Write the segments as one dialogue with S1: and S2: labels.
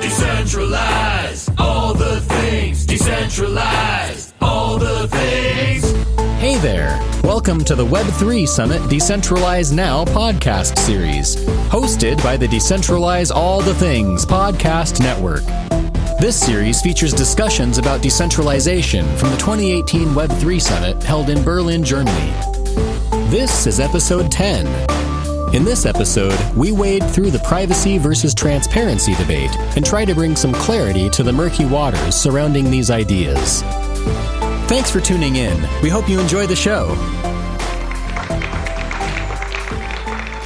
S1: Decentralize all the things. Decentralize all the things.
S2: Hey there! Welcome to the Web3 Summit Decentralize Now podcast series, hosted by the Decentralize All The Things podcast network. This series features discussions about decentralization from the 2018 Web3 Summit held in Berlin, Germany. This is episode 10. In this episode, we wade through the privacy versus transparency debate and try to bring some clarity to the murky waters surrounding these ideas. Thanks for tuning in. We hope you enjoy the show.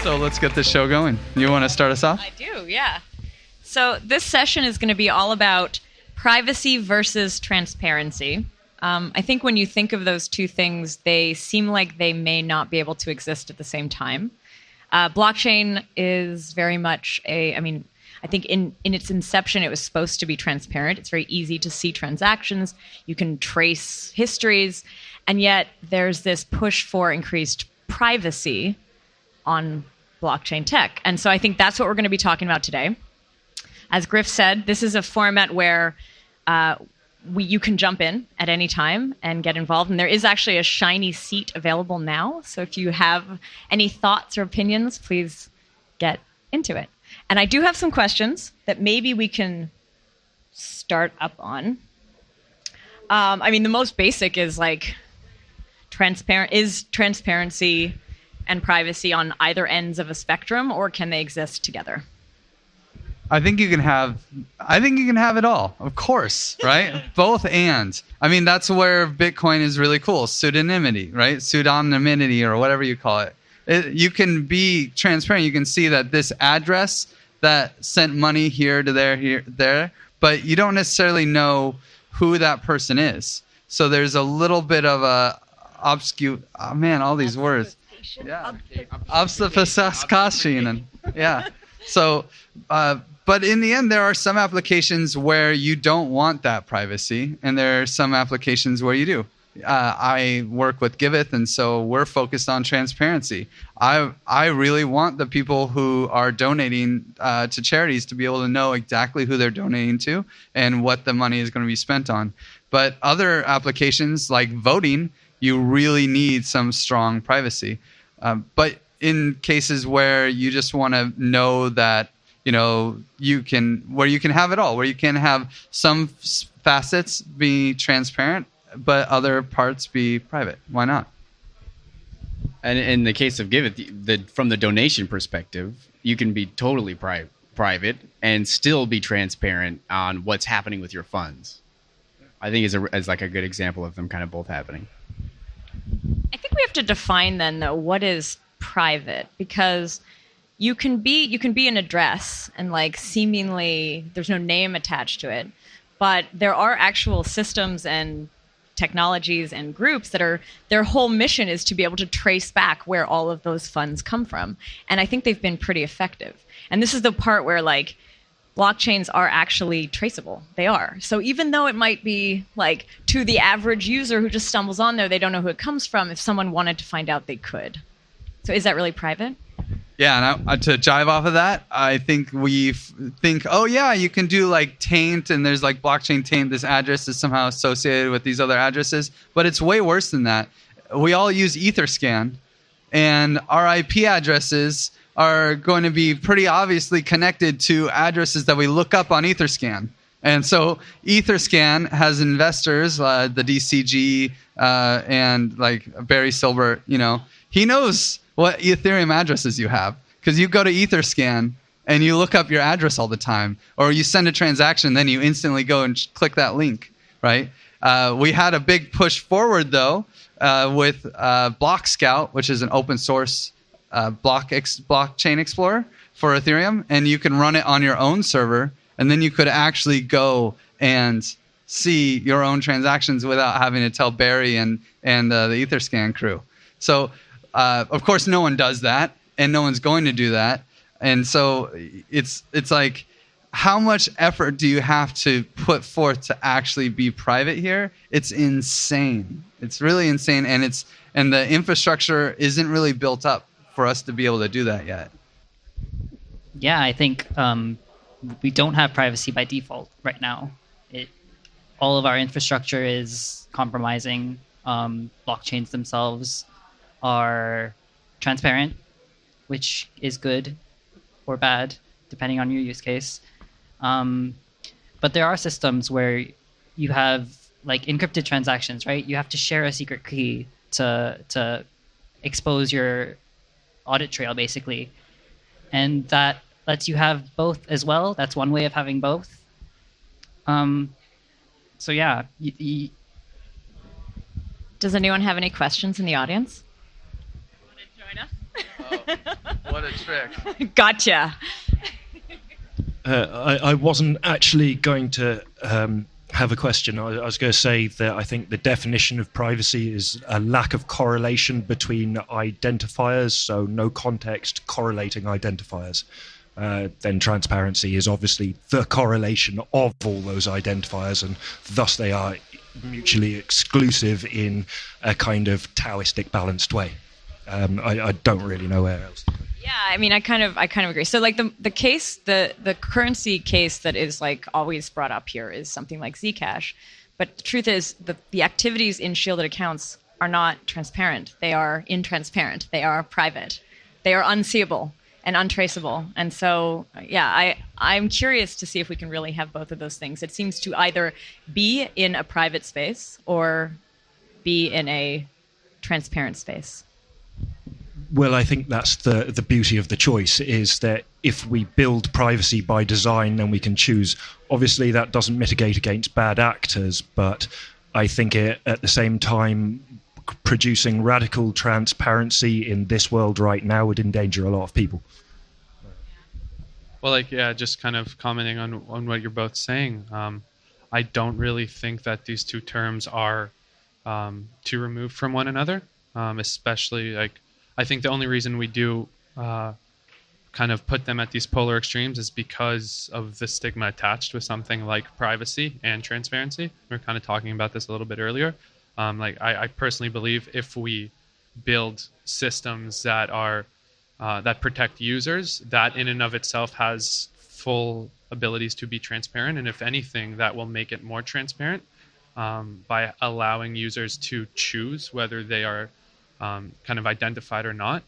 S3: So let's get this show going. You want to start us off?
S4: I do, yeah. So this session is going to be all about privacy versus transparency. I think when you think of those two things, they seem like they may not be able to exist at the same time. Blockchain is very much I think in its inception, it was supposed to be transparent. It's very easy to see transactions. You can trace histories. And yet there's this push for increased privacy on blockchain tech. And so I think that's what we're going to be talking about today. As Griff said, this is a format where you can jump in at any time and get involved. And there is actually a shiny seat available now. So if you have any thoughts or opinions, please get into it. And I do have some questions that maybe we can start up on. The most basic is is transparency and privacy on either ends of a spectrum, or can they exist together?
S3: I think you can have it all, of course, right? Both and. That's where Bitcoin is really cool. Pseudonymity, right? Pseudonymity or whatever you call it. You can be transparent. You can see that this address that sent money here to there, but you don't necessarily know who that person is. So there's a little bit of a all these words. Yeah. Obfuscation. Yeah. So, but in the end, there are some applications where you don't want that privacy, and there are some applications where you do. I work with Giveth, and so we're focused on transparency. I really want the people who are donating to charities to be able to know exactly who they're donating to and what the money is going to be spent on. But other applications like voting, you really need some strong privacy. But in cases where you just want to know that you can have it all, where you can have some facets be transparent, but other parts be private. Why not?
S5: And in the case of Giveth, from the donation perspective, you can be totally private and still be transparent on what's happening with your funds. I think is like a good example of them kind of both happening.
S4: I think we have to define then, though, what is private, because you can be an address and seemingly there's no name attached to it, but there are actual systems and technologies and groups that their whole mission is to be able to trace back where all of those funds come from. And I think they've been pretty effective. And this is the part where blockchains are actually traceable. They are. So even though it might be to the average user who just stumbles on there, they don't know who it comes from. If someone wanted to find out, they could. So is that really private?
S3: Yeah, and to jive off of that, I think we think, you can do taint, and there's blockchain taint. This address is somehow associated with these other addresses, but it's way worse than that. We all use Etherscan, and our IP addresses are going to be pretty obviously connected to addresses that we look up on Etherscan. And so Etherscan has investors, the DCG and Barry Silbert, he knows what Ethereum addresses you have, because you go to Etherscan and you look up your address all the time, or you send a transaction, then you instantly go and click that link, right? We had a big push forward, though, with Block Scout, which is an open source blockchain explorer for Ethereum, and you can run it on your own server, and then you could actually go and see your own transactions without having to tell Barry and the Etherscan crew. So, of course, no one does that, and no one's going to do that. And so it's how much effort do you have to put forth to actually be private here? It's insane. It's really insane, and the infrastructure isn't really built up for us to be able to do that yet.
S6: Yeah, I think we don't have privacy by default right now. All of our infrastructure is compromising. Blockchains themselves are transparent, which is good or bad, depending on your use case. But there are systems where you have like encrypted transactions, right? You have to share a secret key to expose your audit trail, basically. And that lets you have both as well. That's one way of having both. So yeah.
S4: Does anyone have any questions in the audience? Want to join us?
S3: Oh, what a trick.
S4: Gotcha.
S7: I wasn't actually going to have a question. I was going to say that I think the definition of privacy is a lack of correlation between identifiers, so no context correlating identifiers. Then transparency is obviously the correlation of all those identifiers, and thus they are mutually exclusive in a kind of Taoistic balanced way. I don't really know where else.
S4: Yeah, I mean, I kind of agree. So, like the case, the currency case that is like always brought up here is something like Zcash, but the truth is the activities in shielded accounts are not transparent. They are intransparent. They are private. They are unseeable and untraceable. And so, yeah, I'm curious to see if we can really have both of those things. It seems to either be in a private space or be in a transparent space.
S7: Well, I think that's the beauty of the choice, is that if we build privacy by design, then we can choose. Obviously, that doesn't mitigate against bad actors, but I think at the same time, producing radical transparency in this world right now would endanger a lot of people.
S8: Well, just kind of commenting on what you're both saying. I don't really think that these two terms are too removed from one another, especially I think the only reason we do kind of put them at these polar extremes is because of the stigma attached with something like privacy and transparency. We were kind of talking about this a little bit earlier. I personally believe if we build systems that are that protect users, that in and of itself has full abilities to be transparent, and if anything, that will make it more transparent by allowing users to choose whether they are kind of identified or not.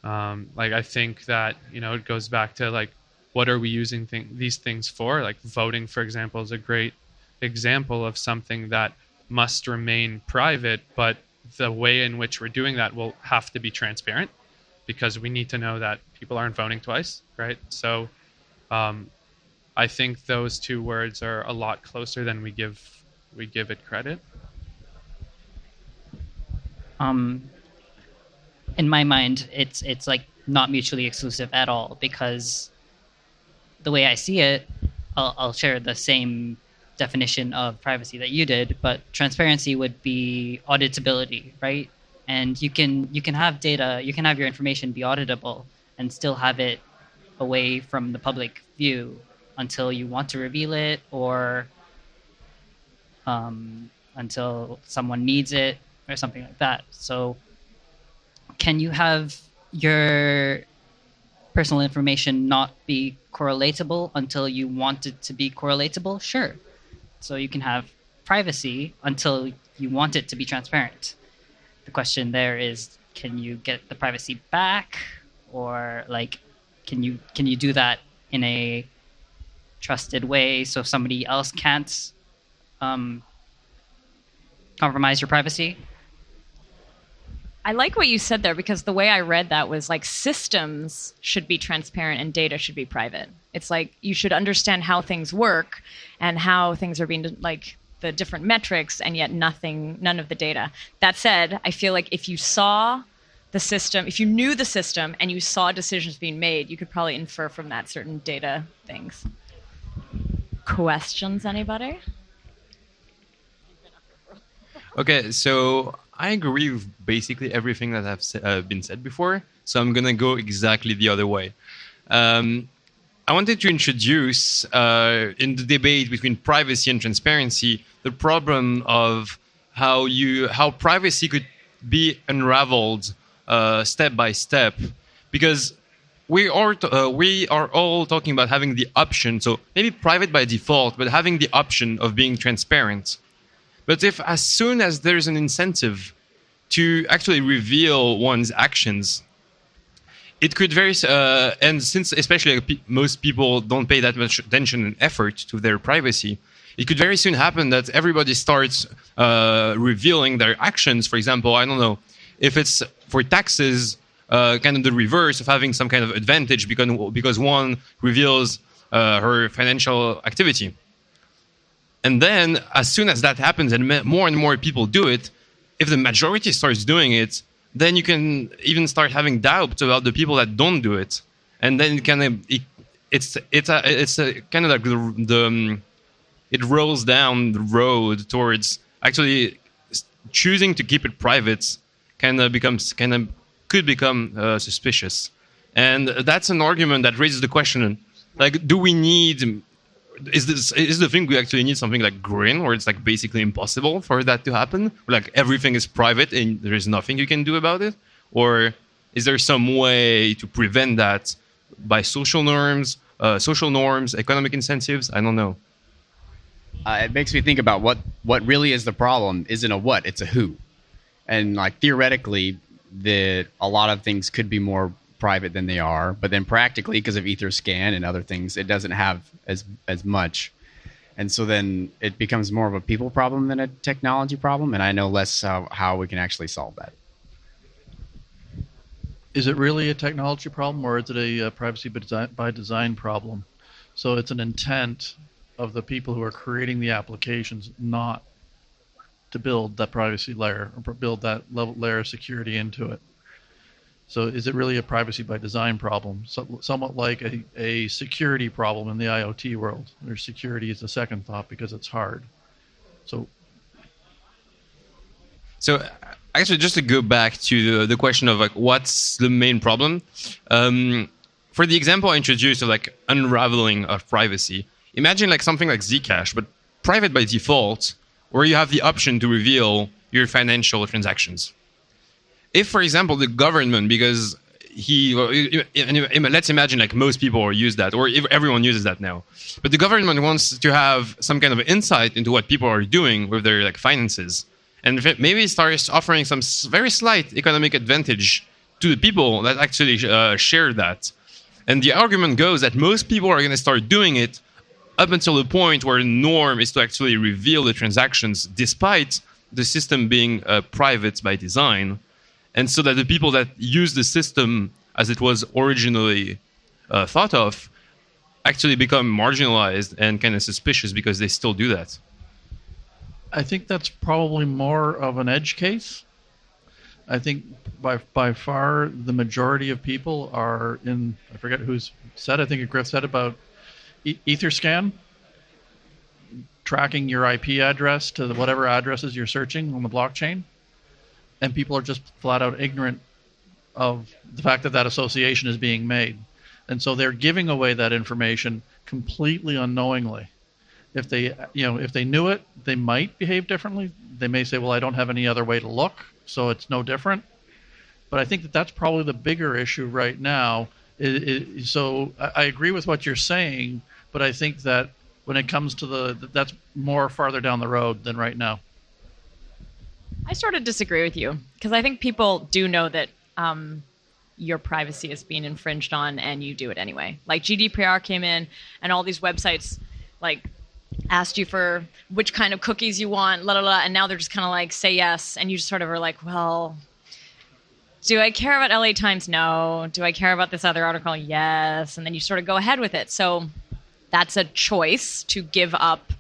S8: I think that it goes back to what are we using these things for? Like voting, for example, is a great example of something that must remain private, but the way in which we're doing that will have to be transparent because we need to know that people aren't voting twice, right? So I think those two words are a lot closer than we give it credit.
S6: In my mind, it's not mutually exclusive at all, because the way I see it, I'll share the same definition of privacy that you did, but transparency would be auditability, right? And you can have data, you can have your information be auditable and still have it away from the public view until you want to reveal it or until someone needs it or something like that. So can you have your personal information not be correlatable until you want it to be correlatable? Sure. So you can have privacy until you want it to be transparent. The question there is, can you get the privacy back, or can you do that in a trusted way so somebody else can't compromise your privacy?
S4: I like what you said there, because the way I read that was systems should be transparent and data should be private. It's you should understand how things work and how things are being the different metrics, and yet none of the data. That said, I feel like if you saw the system, if you knew the system and you saw decisions being made, you could probably infer from that certain data things. Questions, anybody?
S9: Okay, so I agree with basically everything that have been said before, so I'm going to go exactly the other way. I wanted to introduce, in the debate between privacy and transparency, the problem of how privacy could be unraveled step by step. Because we are all talking about having the option, so maybe private by default, but having the option of being transparent. But if as soon as there's an incentive to actually reveal one's actions, it could and since especially most people don't pay that much attention and effort to their privacy, it could very soon happen that everybody starts revealing their actions. For example, I don't know, if it's for taxes, kind of the reverse of having some kind of advantage because one reveals her financial activity. And then as soon as that happens and more people do it, if the majority starts doing it, then you can even start having doubts about the people that don't do it. And then it's a kind of like it rolls down the road towards actually choosing to keep it private could become suspicious. And that's an argument that raises the question, like, do we need... Is the thing we actually need something like Grin, where it's like basically impossible for that to happen? Like everything is private and there is nothing you can do about it? Or is there some way to prevent that by social norms, economic incentives? I don't know.
S5: It makes me think about what really is the problem. Isn't a what, it's a who. And like theoretically, a lot of things could be more private than they are, but then practically because of Etherscan and other things, it doesn't have as much, and so then it becomes more of a people problem than a technology problem, and I know less how we can actually solve that.
S10: Is it really a technology problem, or is it a privacy by design problem? So it's an intent of the people who are creating the applications not to build that privacy layer or build that layer of security into it. So is it really a privacy by design problem? Somewhat like a security problem in the IoT world, where security is a second thought because it's hard. So
S9: actually, just to go back to the question of like, what's the main problem? For the example I introduced of like unraveling of privacy, imagine like something like Zcash, but private by default, where you have the option to reveal your financial transactions. If, for example, the government, because let's imagine like most people use that, or if everyone uses that now, but the government wants to have some kind of insight into what people are doing with their like finances, and maybe starts offering some very slight economic advantage to the people that actually share that. And the argument goes that most people are going to start doing it up until the point where the norm is to actually reveal the transactions, despite the system being private by design. And so that the people that use the system as it was originally thought of actually become marginalized and kind of suspicious because they still do that.
S10: I think that's probably more of an edge case. I think by far the majority of people are in, I forget who's said, I think Griff said about Etherscan, tracking your IP address to whatever addresses you're searching on the blockchain. And people are just flat out ignorant of the fact that that association is being made. And so they're giving away that information completely unknowingly. If they knew it, they might behave differently. They may say, well, I don't have any other way to look, so it's no different. But I think that that's probably the bigger issue right now. So I agree with what you're saying, but I think that when it comes to that's more farther down the road than right now.
S4: I sort of disagree with you, because I think people do know that your privacy is being infringed on, and you do it anyway. Like GDPR came in, and all these websites like asked you for which kind of cookies you want, and now they're just kind of like, say yes, and you just sort of are like, well, do I care about LA Times? No. Do I care about this other article? Yes. And then you sort of go ahead with it. So that's a choice to give up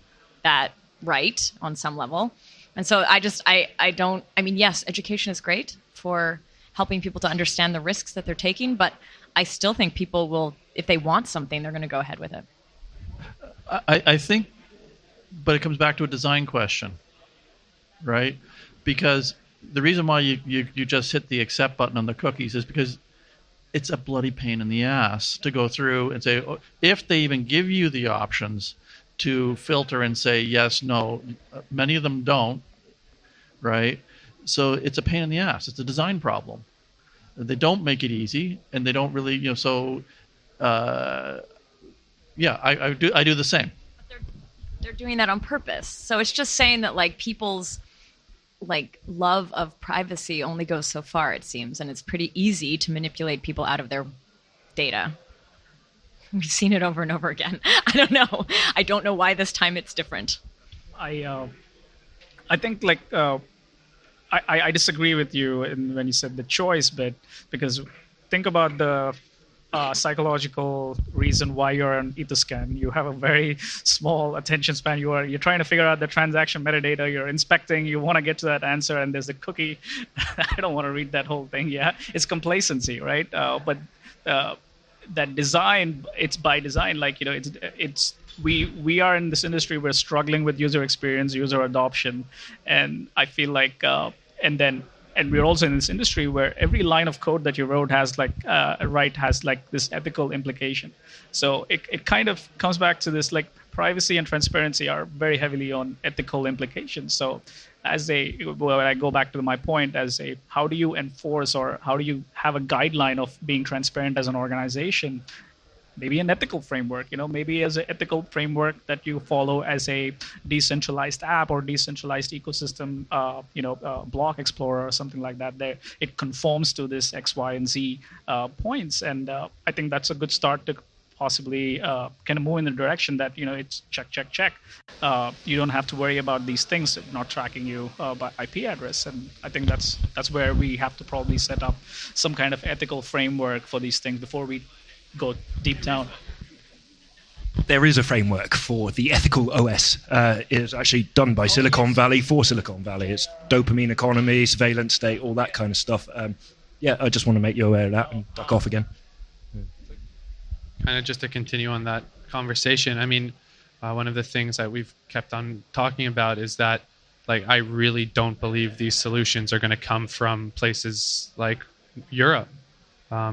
S4: that right on some level. And so I mean, yes, education is great for helping people to understand the risks that they're taking, but I still think people will, if they want something, they're going to go ahead with it.
S10: I think, but it comes back to a design question, right? Because the reason why you just hit the accept button on the cookies is because it's a bloody pain in the ass to go through and say, if they even give you the options to filter and say yes, no. Many of them don't, right? So it's a pain in the ass. It's a design problem. They don't make it easy, and they don't really, So, yeah, I do the same.
S4: They're doing that on purpose. So it's just saying that like people's like love of privacy only goes so far, it seems, and it's pretty easy to manipulate people out of their data. We've seen it over and over again. I don't know. I don't know why this time it's different.
S11: I think like I disagree with you when you said the choice bit, because think about the psychological reason why you're on Etherscan. You have a very small attention span. You're trying to figure out the transaction metadata. You're inspecting. You want to get to that answer, and there's a cookie. I don't want to read that whole thing. Yeah, it's complacency, right? But that design, it's by design. Like we are in this industry. We're struggling with user experience, user adoption, and I feel like and we're also in this industry where every line of code that you wrote has like this ethical implication. So it kind of comes back to this, like privacy and transparency are very heavily on ethical implications. So when I go back to my point, how do you enforce, or how do you have a guideline of being transparent as an organization? Maybe an ethical framework, maybe as an ethical framework that you follow as a decentralized app or decentralized ecosystem, block explorer or something like that. There, it conforms to this X, Y, and Z points, and I think that's a good start to possibly kind of move in the direction that it's check. You don't have to worry about these things not tracking you by IP address, and I think that's where we have to probably set up some kind of ethical framework for these things before we go deep down.
S7: There is a framework for the ethical OS. It is actually done by Silicon Valley for Silicon Valley. It's dopamine economy, surveillance state, all that kind of stuff. I just want to make you aware of that and duck off again.
S8: Kind of just to continue on that conversation, I mean, one of the things that we've kept on talking about is that, like, I really don't believe these solutions are going to come from places like Europe.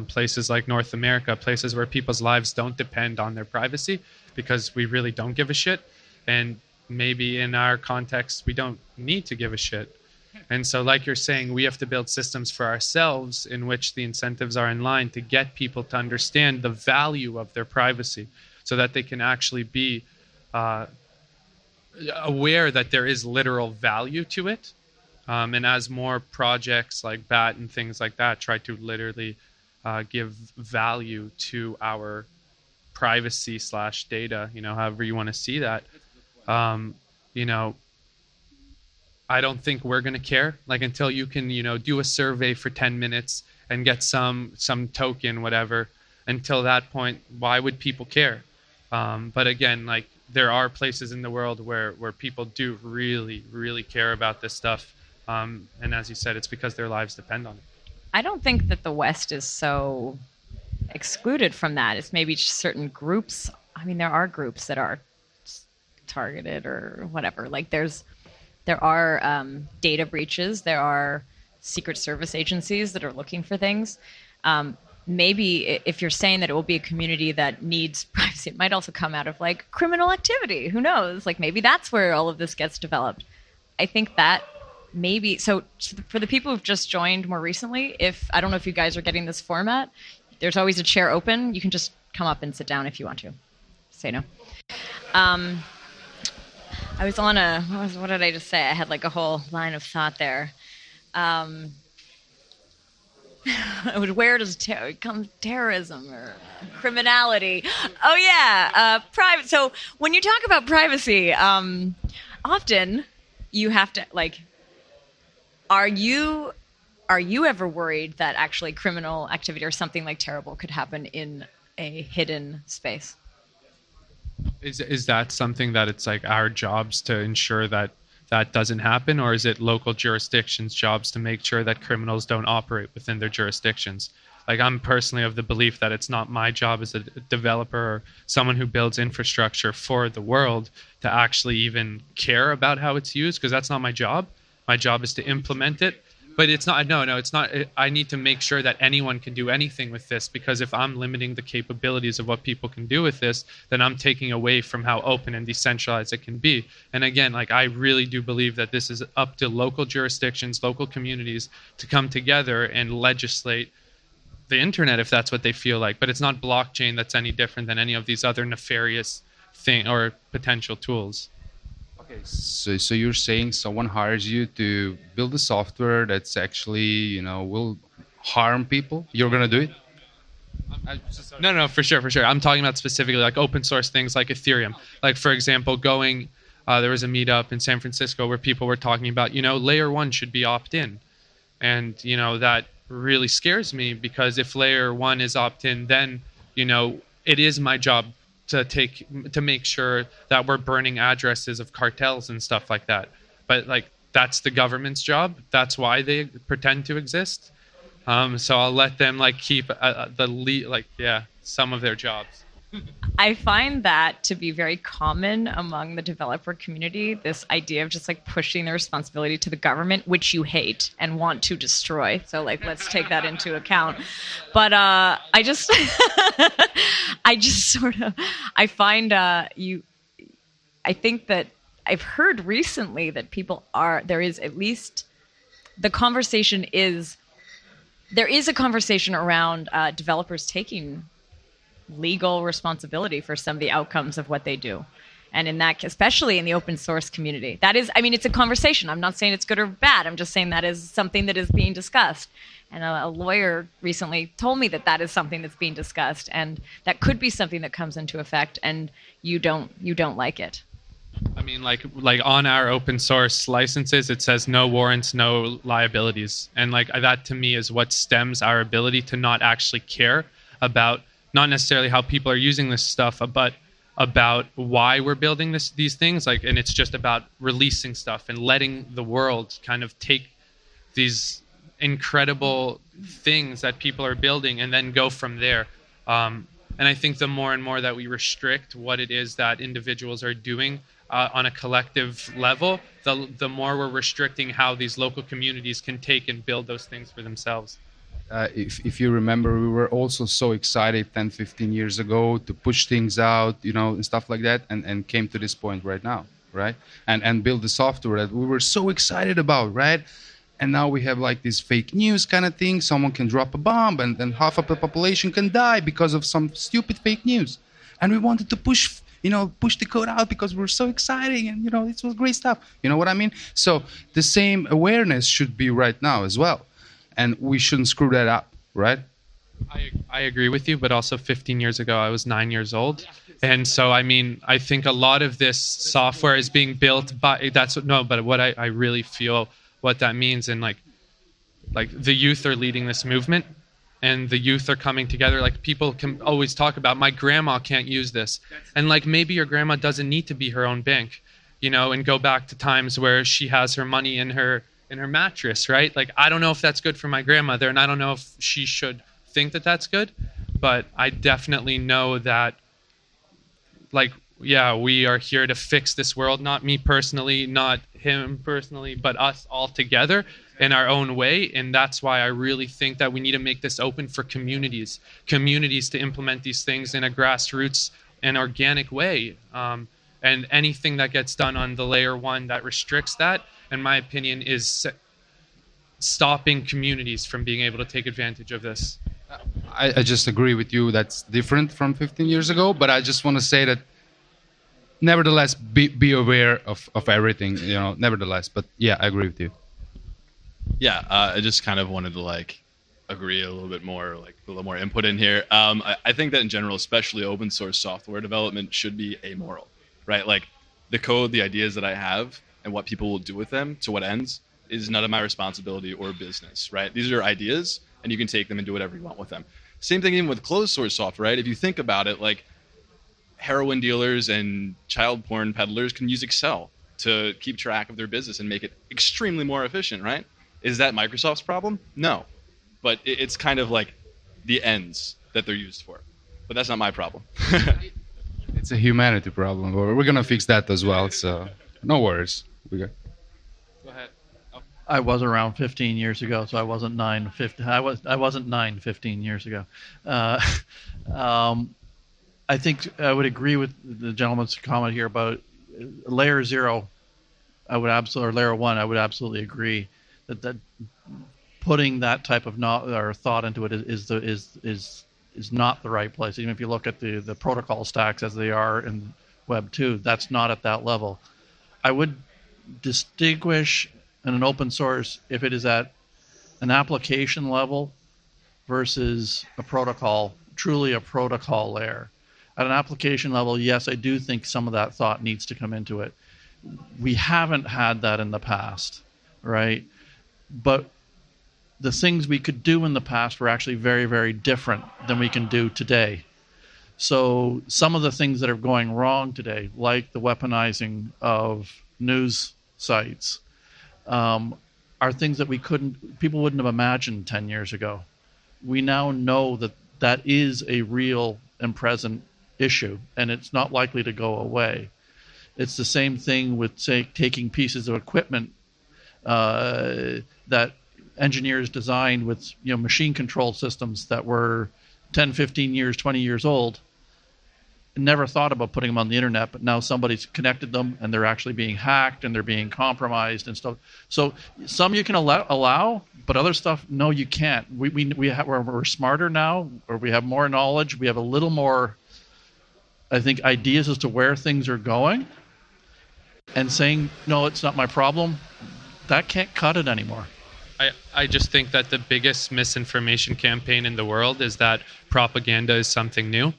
S8: Places like North America, places where people's lives don't depend on their privacy, because we really don't give a shit. And maybe in our context, we don't need to give a shit. And so, like you're saying, we have to build systems for ourselves in which the incentives are in line to get people to understand the value of their privacy, so that they can actually be aware that there is literal value to it. And as more projects like BAT and things like that try to literally give value to our privacy / data, however you want to see that, I don't think we're going to care. Like, until you can, do a survey for 10 minutes and get some token, whatever, until that point, why would people care? But again, like, there are places in the world where people do really, really care about this stuff. And as you said, it's because their lives depend on it.
S4: I don't think that the West is so excluded from that. It's maybe just certain groups. I mean, there are groups that are targeted or whatever. Like there are data breaches. There are Secret Service agencies that are looking for things. Maybe if you're saying that it will be a community that needs privacy, it might also come out of like criminal activity. Who knows? Like maybe that's where all of this gets developed. I think that maybe, so for the people who've just joined more recently, I don't know if you guys are getting this format, there's always a chair open. You can just come up and sit down if you want to. Say no. I was on what did I just say? I had like a whole line of thought there. Where does come terrorism or criminality? Oh yeah, private. So when you talk about privacy, often you have to like, Are you ever worried that actually criminal activity or something like terrible could happen in a hidden space?
S8: Is that something that it's like our jobs to ensure that doesn't happen, or is it local jurisdictions' jobs to make sure that criminals don't operate within their jurisdictions? Like, I'm personally of the belief that it's not my job as a developer or someone who builds infrastructure for the world to actually even care about how it's used, because that's not my job. My job is to implement it. But it's not, no, it's not. I need to make sure that anyone can do anything with this, because if I'm limiting the capabilities of what people can do with this, then I'm taking away from how open and decentralized it can be. And again, like, I really do believe that this is up to local jurisdictions, local communities to come together and legislate the internet if that's what they feel like. But it's not blockchain that's any different than any of these other nefarious thing or potential tools.
S12: Okay, so you're saying someone hires you to build a software that's actually, will harm people? You're gonna do it?
S8: No, for sure. I'm talking about specifically like open source things like Ethereum. Like, for example, there was a meetup in San Francisco where people were talking about, layer 1 should be opt-in. And, that really scares me, because if layer 1 is opt-in, then, it is my job to make sure that we're burning addresses of cartels and stuff like that. But like, that's the government's job. That's why they pretend to exist. So I'll let them keep some of their jobs.
S4: I find that to be very common among the developer community, this idea of just pushing the responsibility to the government, which you hate and want to destroy. So let's take that into account. But I think that I've heard recently that there is a conversation around developers taking legal responsibility for some of the outcomes of what they do. And in that, especially in the open source community, it's a conversation. I'm not saying it's good or bad. I'm just saying that is something that is being discussed. And a lawyer recently told me that is something that's being discussed, and that could be something that comes into effect, and you don't like it.
S8: I mean, like on our open source licenses, it says no warrants, no liabilities. And that to me is what stems our ability to not actually care about not necessarily how people are using this stuff, but about why we're building these things. And it's just about releasing stuff and letting the world kind of take these incredible things that people are building and then go from there. And I think the more and more that we restrict what it is that individuals are doing on a collective level, the more we're restricting how these local communities can take and build those things for themselves.
S12: If you remember, we were also so excited 10, 15 years ago to push things out, and stuff like that, and came to this point right now, right? And build the software that we were so excited about, right? And now we have this fake news kind of thing. Someone can drop a bomb and then half of the population can die because of some stupid fake news. And we wanted to push the code out because we're so exciting and, it was great stuff. You know what I mean? So the same awareness should be right now as well. And we shouldn't screw that up, right?
S8: I agree with you, but also 15 years ago, I was 9 years old. And so, I think a lot of this software is being built by, but what I really feel what that means, and the youth are leading this movement, and the youth are coming together. People can always talk about, my grandma can't use this. And maybe your grandma doesn't need to be her own bank, and go back to times where she has her money in her mattress, right? I don't know if that's good for my grandmother, and I don't know if she should think that that's good, but I definitely know that, we are here to fix this world, not me personally, not him personally, but us all together in our own way. And that's why I really think that we need to make this open for communities to implement these things in a grassroots and organic way. And anything that gets done on the layer 1 that restricts that, in my opinion, is stopping communities from being able to take advantage of this.
S12: I just agree with you. That's different from 15 years ago, but I just want to say that nevertheless, be aware of everything, nevertheless. But yeah, I agree with you.
S13: Yeah, I just kind of wanted to agree a little bit more, a little more input in here. I think that in general, especially open source software development should be amoral, right? The code, the ideas that I have and what people will do with them to what ends is none of my responsibility or business, right? These are ideas and you can take them and do whatever you want with them. Same thing even with closed source software, right? If you think about it, heroin dealers and child porn peddlers can use Excel to keep track of their business and make it extremely more efficient, right? Is that Microsoft's problem? No. But it's kind of the ends that they're used for. But that's not my problem.
S12: It's a humanity problem. We're going to fix that as well. So no worries. Go
S8: ahead. Oh.
S10: I was around 15 years ago, so I wasn't 15 years ago. I think I would agree with the gentleman's comment here about layer 0. Or layer 1. I would absolutely agree that putting that type of or thought into it is not the right place. Even if you look at the protocol stacks as they are in Web 2, that's not at that level. I would distinguish in an open source if it is at an application level versus a protocol, truly a protocol layer. At an application level, yes, I do think some of that thought needs to come into it. We haven't had that in the past, right? But the things we could do in the past were actually very, very different than we can do today. So some of the things that are going wrong today, like the weaponizing of news sites, are things that people wouldn't have imagined 10 years ago. We now know that that is a real and present issue, and it's not likely to go away. It's the same thing with, say, taking pieces of equipment that engineers designed with machine control systems that were 10, 15 years, 20 years old, never thought about putting them on the internet, but now somebody's connected them and they're actually being hacked and they're being compromised and stuff. So some you can allow, but other stuff, no, you can't. We're smarter now, or we have more knowledge. We have a little more, I think, ideas as to where things are going. And saying, no, it's not my problem, that can't cut it anymore.
S8: I just think that the biggest misinformation campaign in the world is that propaganda is something new.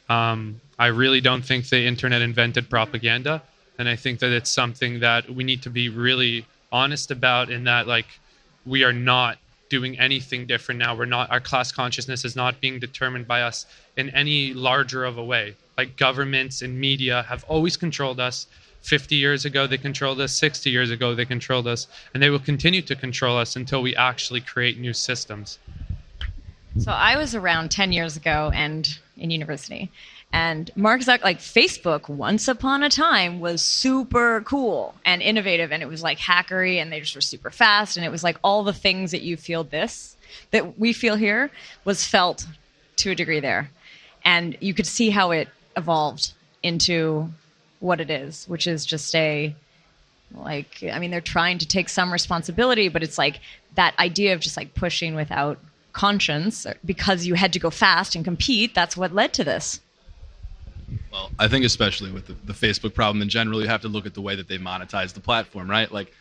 S8: I really don't think the internet invented propaganda, and I think that it's something that we need to be really honest about, in that, like, we are not doing anything different now. Our class consciousness is not being determined by us in any larger of a way. Like, governments and media have always controlled us. 50 years ago, they controlled us. 60 years ago, they controlled us. And they will continue to control us until we actually create new systems.
S4: So I was around 10 years ago and in university. And Mark Zuckerberg, like, Facebook, once upon a time, was super cool and innovative. And it was like hackery, and they just were super fast. And it was like all the things that you feel that we feel here was felt to a degree there. And you could see how it evolved into what it is, which is just they're trying to take some responsibility, but it's like that idea of just like pushing without conscience because you had to go fast and compete. That's what led to this.
S13: Well, I think especially with the Facebook problem in general, you have to look at the way that they monetize the platform, right? Like,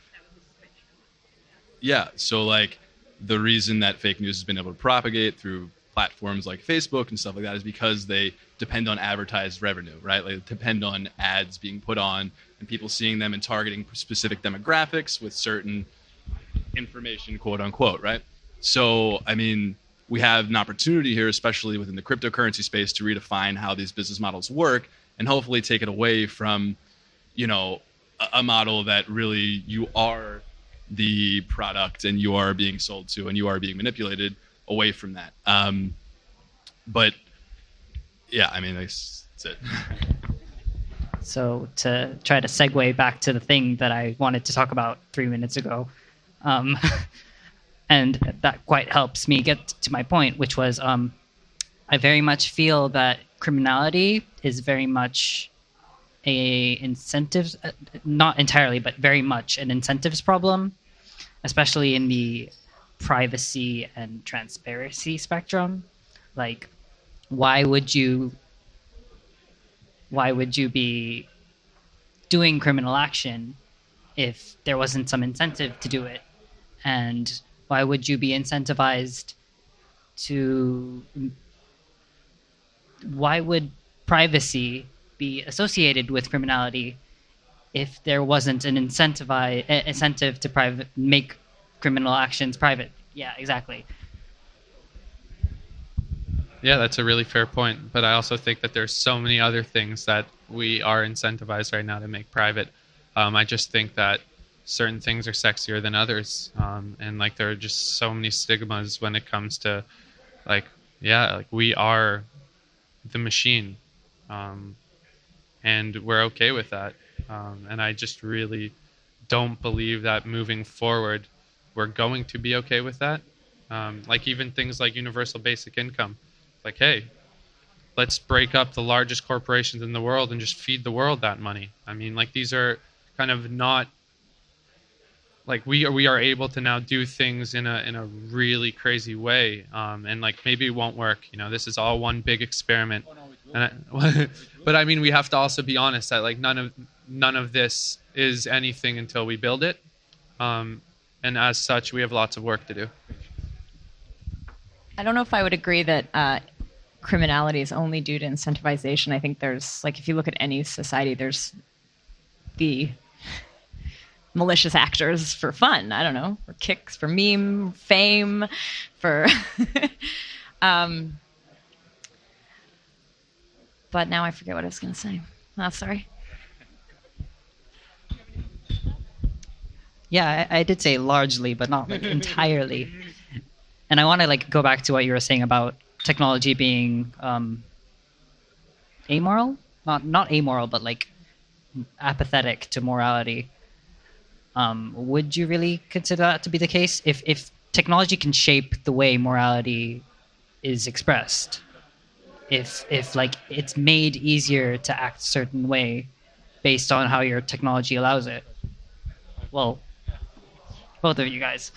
S13: yeah, so like the reason that fake news has been able to propagate through platforms like Facebook and stuff like that is because they depend on advertised revenue, right? Like, depend on ads being put on and people seeing them and targeting specific demographics with certain information, quote unquote, right? So, I mean, we have an opportunity here, especially within the cryptocurrency space, to redefine how these business models work and hopefully take it away from, a model that really you are the product and you are being sold to and you are being manipulated, away from that. But yeah, I mean, that's it.
S6: So to try to segue back to the thing that I wanted to talk about 3 minutes ago, and that quite helps me get to my point, which was I very much feel that criminality is very much a incentives, not entirely, but very much an incentives problem, especially in the privacy and transparency spectrum. Like, why would you be doing criminal action if there wasn't some incentive to do it? And why would you be incentivized to, why would privacy be associated with criminality if there wasn't an incentive to make criminal actions private? Yeah, exactly.
S8: Yeah, that's a really fair point. But I also think that there's so many other things that we are incentivized right now to make private. I just think that certain things are sexier than others. And like, there are just so many stigmas when it comes to like we are the machine. And we're okay with that. And I just really don't believe that moving forward, we're going to be okay with that. Like, even things like universal basic income. Like, hey, let's break up the largest corporations in the world and just feed the world that money. I mean, like, these are kind of not like we are able to now do things in a really crazy way, and like maybe it won't work. This is all one big experiment. But I mean, we have to also be honest that like none of this is anything until we build it, and as such, we have lots of work to do.
S4: I don't know if I would agree that criminality is only due to incentivization. I think there's, like, if you look at any society, there's the malicious actors for fun. I don't know, for kicks, for meme, fame, for... but now I forget what I was going to say. Oh, sorry.
S6: Yeah, I did say largely, but not like entirely. And I want to like go back to what you were saying about technology being amoral, not amoral, but like apathetic to morality. Would you really consider that to be the case? If technology can shape the way morality is expressed, if like it's made easier to act a certain way based on how your technology allows it, well, both of you guys.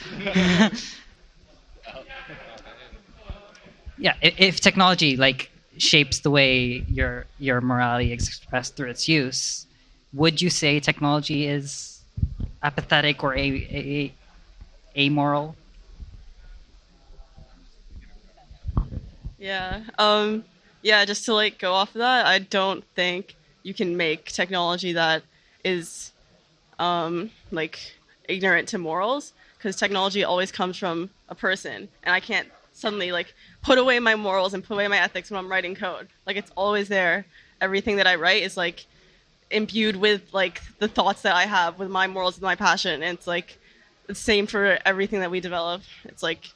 S6: Yeah, if technology like shapes the way your morality is expressed through its use, would you say technology is apathetic or amoral?
S14: Yeah. Yeah, just to like go off of that, I don't think you can make technology that is like ignorant to morals, because technology always comes from a person, and I can't suddenly like put away my morals and put away my ethics when I'm writing code. Like, it's always there. Everything that I write is like imbued with like the thoughts that I have with my morals and my passion, and it's like the same for everything that we develop. It's like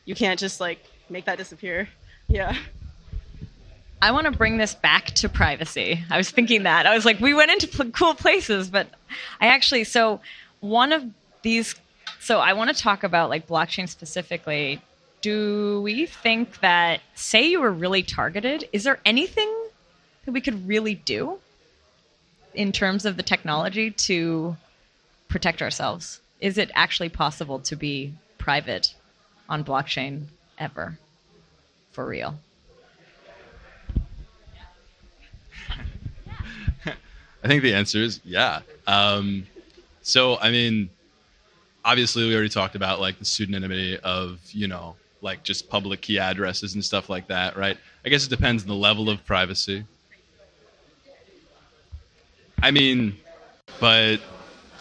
S14: you can't just like make that disappear. Yeah.
S4: I want to bring this back to privacy. I was thinking that. I was like, we went into cool places, but I actually, so one of these, so I want to talk about like blockchain specifically. Do we think that, say you were really targeted, is there anything that we could really do in terms of the technology to protect ourselves? Is it actually possible to be private on blockchain ever? For real?
S13: I think the answer is yeah. So, I mean, obviously we already talked about like the pseudonymity of, like just public key addresses and stuff like that, right? I guess it depends on the level of privacy. I mean, but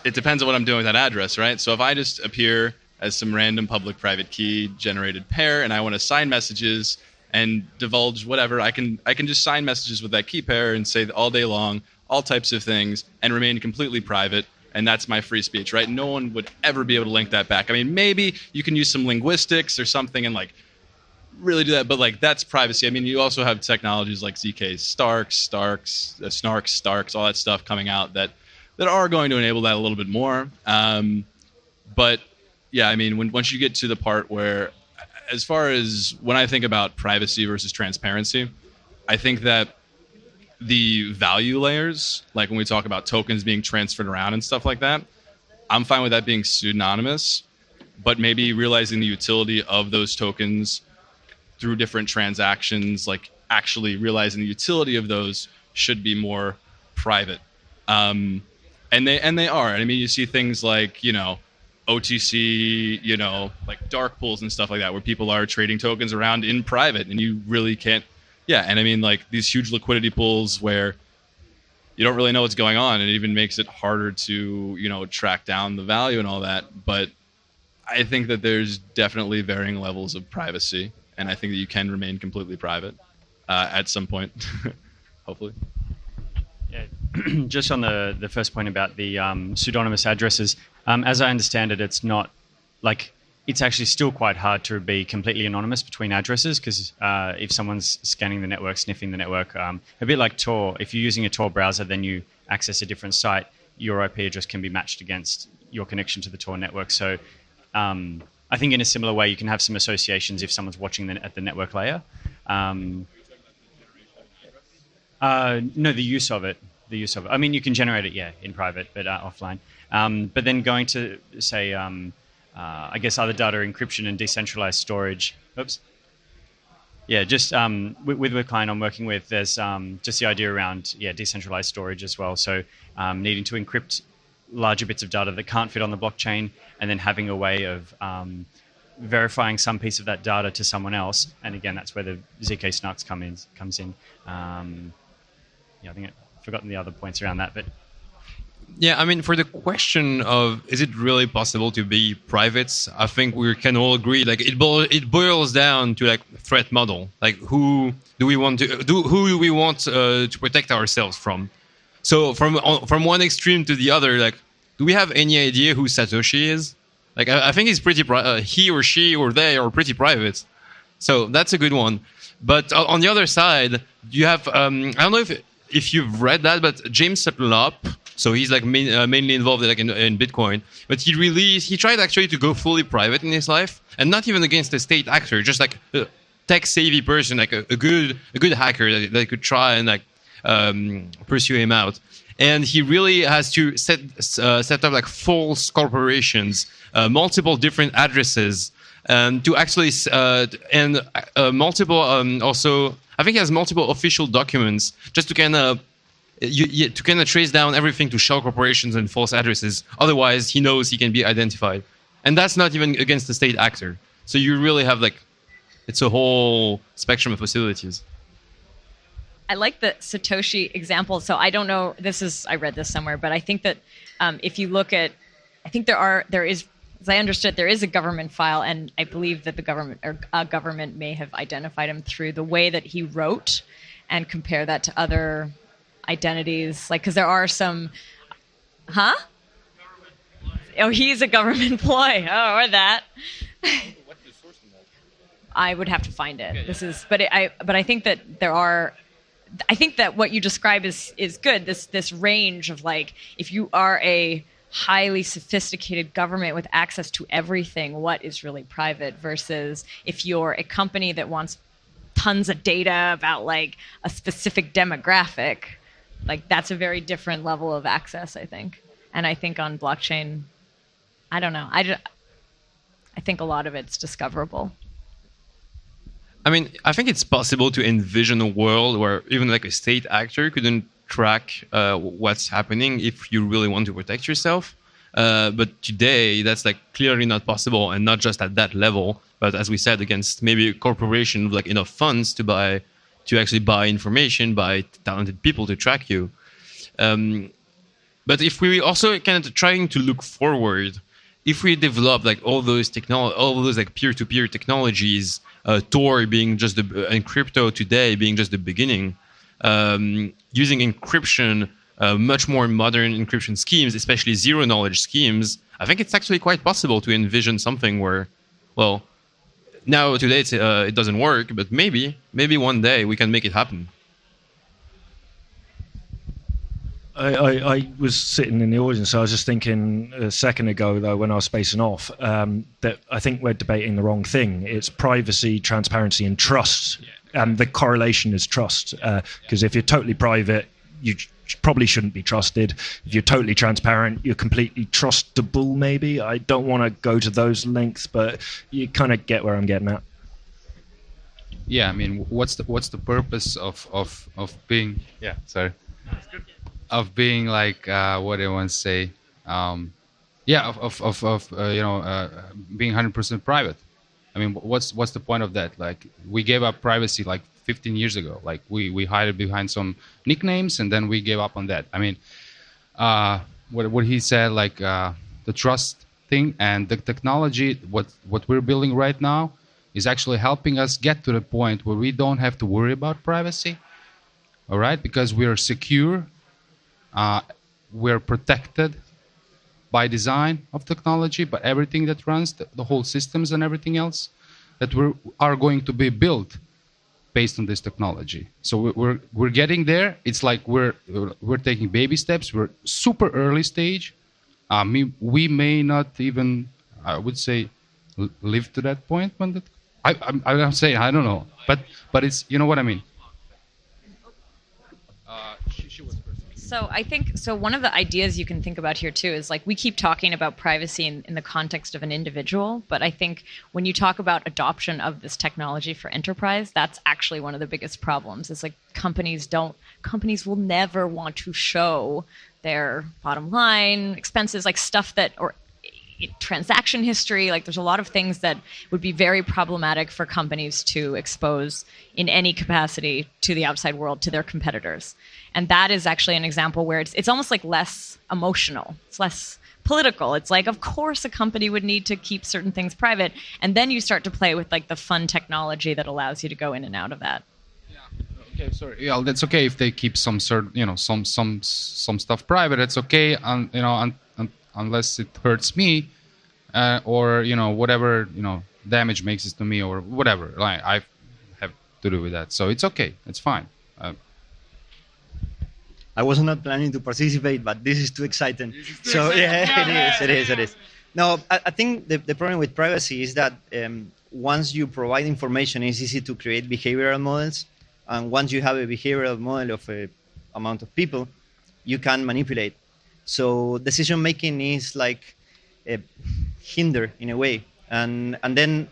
S13: it depends on what I'm doing with that address, right? So if I just appear as some random public-private key generated pair and I want to sign messages and divulge whatever, I can just sign messages with that key pair and say all day long all types of things and remain completely private, and that's my free speech, right? No one would ever be able to link that back. I mean, maybe you can use some linguistics or something and like really do that, but like that's privacy. I mean, you also have technologies like ZK Starks, all that stuff coming out that are going to enable that a little bit more. But yeah, I mean, once you get to the part where, as far as when I think about privacy versus transparency, I think that the value layers, like when we talk about tokens being transferred around and stuff like that, I'm fine with that being pseudonymous, but maybe realizing the utility of those tokens through different transactions, like actually realizing the utility of those should be more private. And they are. I mean, you see things like, OTC, like dark pools and stuff like that, where people are trading tokens around in private, and you really can't. Yeah, and I mean, like these huge liquidity pools where you don't really know what's going on, and it even makes it harder to, track down the value and all that. But I think that there's definitely varying levels of privacy, and I think that you can remain completely private at some point, hopefully.
S15: Yeah, just on the first point about the pseudonymous addresses, as I understand it, it's not like it's actually still quite hard to be completely anonymous between addresses, because if someone's scanning the network, sniffing the network, a bit like Tor, if you're using a Tor browser, then you access a different site, your IP address can be matched against your connection to the Tor network. So I think in a similar way, you can have some associations if someone's watching at the network layer. No, the use of it. the use of it. I mean, you can generate it, yeah, in private, but offline. But then going to, say, I guess other data encryption and decentralized storage. Oops. Yeah, just with the client I'm working with, there's just the idea around decentralized storage as well. So needing to encrypt larger bits of data that can't fit on the blockchain, and then having a way of verifying some piece of that data to someone else. And again, that's where the ZK snarks comes in. I think I've forgotten the other points around that, but.
S9: Yeah, I mean, for the question of is it really possible to be private, I think we can all agree. Like it boils down to like threat model. Like who do we want to protect ourselves from? So from one extreme to the other, like, do we have any idea who Satoshi is? Like I think he's pretty he or she or they are pretty private. So that's a good one. But on the other side, you have I don't know if you've read that, but James Sutlop. So he's like mainly involved like in Bitcoin, but he tried actually to go fully private in his life, and not even against a state actor, just like a tech savvy person, like a good hacker that could try and like pursue him out. And he really has to set up like false corporations, multiple different addresses, to actually multiple also. I think he has multiple official documents just to kind of. To kind of trace down everything to shell corporations and false addresses. Otherwise, he knows he can be identified. And that's not even against the state actor. So you really have like, it's a whole spectrum of possibilities.
S4: I like the Satoshi example. So I don't know, I read this somewhere, but I think that if you look at, I think there is, as I understood, there is a government file, and I believe that the government may have identified him through the way that he wrote, and compare that to other identities, like, because there are some, Oh, he's a government employee. Oh, or that.
S9: What's the source of that?
S4: I would have to find it. But I think that I think that what you describe is good. This range of like, if you are a highly sophisticated government with access to everything, what is really private, versus if you're a company that wants tons of data about like a specific demographic. Like that's a very different level of access, I think. And I think on blockchain, I don't know. I think a lot of it's discoverable.
S9: I mean, I think it's possible to envision a world where even like a state actor couldn't track what's happening if you really want to protect yourself. But today, that's like clearly not possible, and not just at that level, but as we said, against maybe a corporation with like enough funds to actually buy information, buy talented people to track you. But if we also kind of trying to look forward, if we develop like all those like peer-to-peer technologies, Tor being just and crypto today being just the beginning, using encryption, much more modern encryption schemes, especially zero-knowledge schemes, I think it's actually quite possible to envision something where, well, now today it doesn't work, but maybe one day we can make it happen.
S7: I was sitting in the audience. I was just thinking a second ago, though, when I was spacing off, that I think we're debating the wrong thing. It's privacy, transparency, and trust. And the correlation is trust. Because if you're totally private, you probably shouldn't be trusted. If you're totally transparent, you're completely trustable, maybe. I don't want to go to those lengths, but you kind of get where I'm getting at.
S12: Yeah, I mean, what's the purpose of being? Yeah, sorry. Of being like what do I want to say? Being 100% private. I mean, what's the point of that? Like, we gave up privacy like 15 years ago. Like, we hid behind some nicknames, and then we gave up on that. I mean, what he said, like the trust thing and the technology. What we're building right now is actually helping us get to the point where we don't have to worry about privacy. All right, because we are secure. We're protected by design of technology, but everything that runs, the whole systems and everything else, that are going to be built based on this technology. So we're getting there. It's like we're taking baby steps. We're super early stage. We may not even, I would say, live to that point when that. I'm saying I don't know, but it's, you know what I mean. She was first.
S4: So I think one of the ideas you can think about here too is like we keep talking about privacy in the context of an individual, but I think when you talk about adoption of this technology for enterprise, that's actually one of the biggest problems. It's like companies will never want to show their bottom line, expenses, like stuff that, or transaction history. Like there's a lot of things that would be very problematic for companies to expose in any capacity to the outside world, to their competitors. And that is actually an example where it's almost like less emotional. It's less political. It's like, of course, a company would need to keep certain things private. And then you start to play with like the fun technology that allows you to go in and out of that.
S12: Okay, sorry. Yeah, that's okay if they keep some certain, some stuff private. It's okay, unless it hurts me, or whatever damage makes it to me, or whatever. Like I have to do with that, so it's okay. It's fine.
S16: I was not planning to participate, but this is too exciting. So yeah, it is. No, I think the problem with privacy is that once you provide information, it's easy to create behavioral models. And once you have a behavioral model of a amount of people, you can manipulate. So decision making is like hindered in a way, and then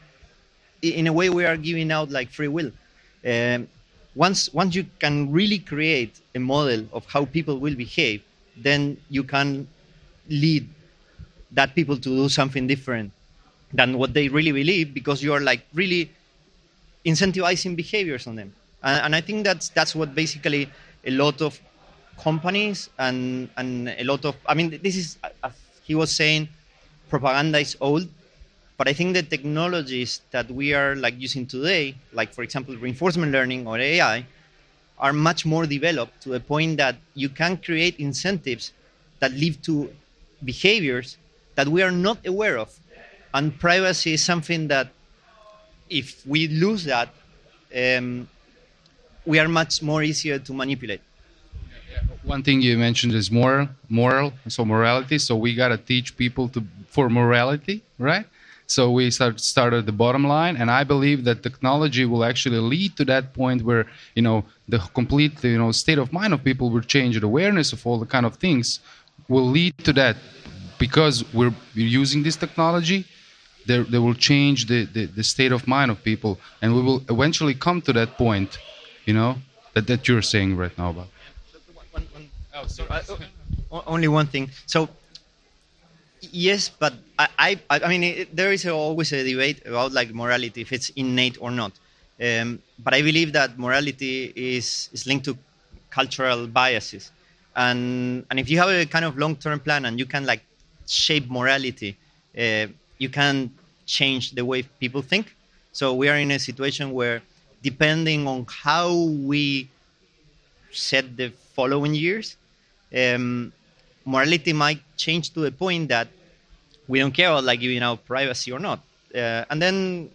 S16: in a way we are giving out like free will. Once you can really create a model of how people will behave, then you can lead that people to do something different than what they really believe, because you are like really incentivizing behaviors on them. And I think that's what basically a lot of companies and a lot of, this is, as he was saying, propaganda is old, but I think the technologies that we are like using today, like for example reinforcement learning or AI, are much more developed to a point that you can create incentives that lead to behaviors that we are not aware of. And privacy is something that if we lose that, we are much more easier to manipulate.
S12: One thing you mentioned is morality. So we gotta teach people for morality, right? So we started at the bottom line, and I believe that technology will actually lead to that point where the complete state of mind of people will change. The awareness of all the kind of things will lead to that, because we're using this technology. They will change the state of mind of people, and we will eventually come to that point, that you're saying right now about.
S16: Only one thing. So yes, but I mean, there is always a debate about like morality, if it's innate or not. But I believe that morality is linked to cultural biases, and if you have a kind of long-term plan and you can like shape morality, you can change the way people think. So we are in a situation where, depending on how we set the following years, morality might change to a point that we don't care about like giving out privacy or not. And then,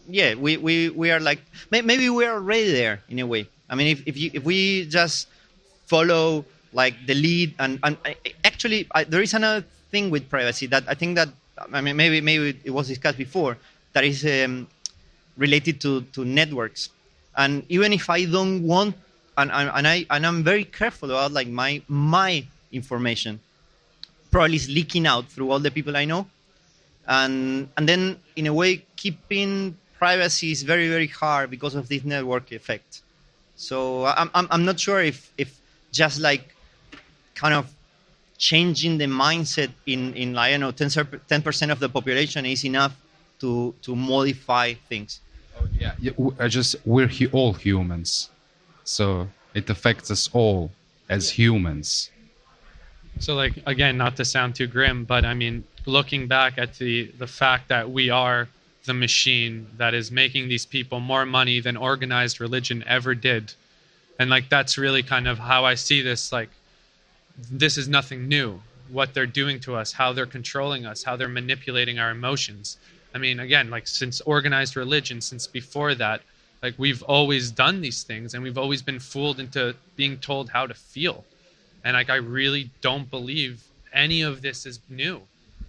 S16: yeah, we are like, maybe we are already there in a way. I mean, if we just follow like the lead, and actually there is another thing with privacy that I think that, I mean, maybe it was discussed before, that is related to networks. And even if I don't want, and I'm very careful about like my information, probably is leaking out through all the people I know, and then in a way keeping privacy is very, very hard because of this network effect. So I'm not sure if just like kind of changing the mindset in like, 10% of the population is enough to modify things.
S12: Yeah, we're all humans, so it affects us all as humans.
S8: So, like, again, not to sound too grim, but I mean, looking back at the fact that we are the machine that is making these people more money than organized religion ever did, and like that's really kind of how I see this. Like, this is nothing new. What they're doing to us, how they're controlling us, how they're manipulating our emotions. I mean, again, like since organized religion, since before that, like we've always done these things, and we've always been fooled into being told how to feel. And like I really don't believe any of this is new,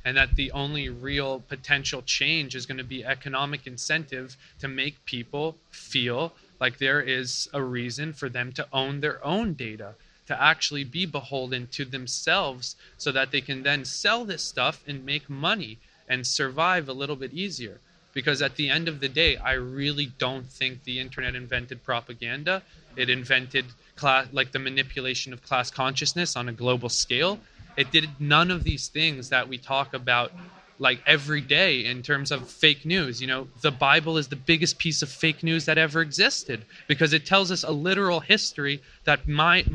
S8: and that the only real potential change is going to be economic incentive to make people feel like there is a reason for them to own their own data, to actually be beholden to themselves so that they can then sell this stuff and make money and survive a little bit easier. Because at the end of the day, I really don't think the internet invented propaganda. It invented the manipulation of class consciousness on a global scale. It did none of these things that we talk about like every day in terms of fake news. You know, the Bible is the biggest piece of fake news that ever existed because it tells us a literal history that might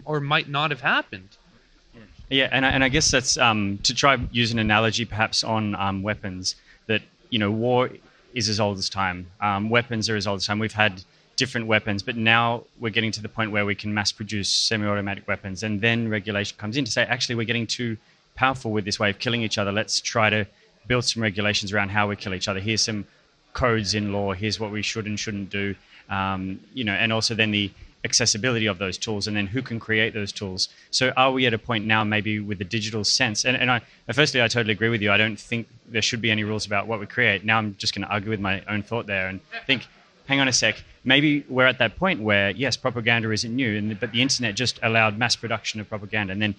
S8: or might not have happened.
S15: Yeah, and I guess that's to try use an analogy perhaps on weapons, that, you know, war is as old as time. Weapons are as old as time. We've had different weapons, but now we're getting to the point where we can mass produce semi-automatic weapons, and then regulation comes in to say, actually, we're getting too powerful with this way of killing each other. Let's try to build some regulations around how we kill each other. Here's some codes in law. Here's what we should and shouldn't do. You know, and also then the accessibility of those tools, and then who can create those tools. So are we at a point now maybe with the digital sense? And firstly, I totally agree with you. I don't think there should be any rules about what we create. Now I'm just going to argue with my own thought there and think, hang on a sec, maybe we're at that point where, yes, propaganda isn't new, but the internet just allowed mass production of propaganda, and then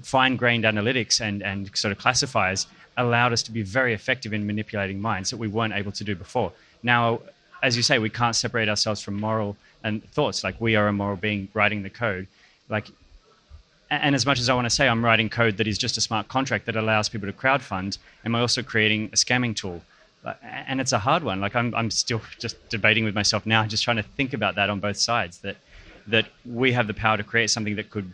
S15: fine-grained analytics and sort of classifiers allowed us to be very effective in manipulating minds that we weren't able to do before. Now, as you say, we can't separate ourselves from moral and thoughts. Like, we are a moral being writing the code. And as much as I want to say I'm writing code that is just a smart contract that allows people to crowdfund, am I also creating a scamming tool? And it's a hard one. Like, I'm still just debating with myself now, just trying to think about that on both sides, that we have the power to create something that could,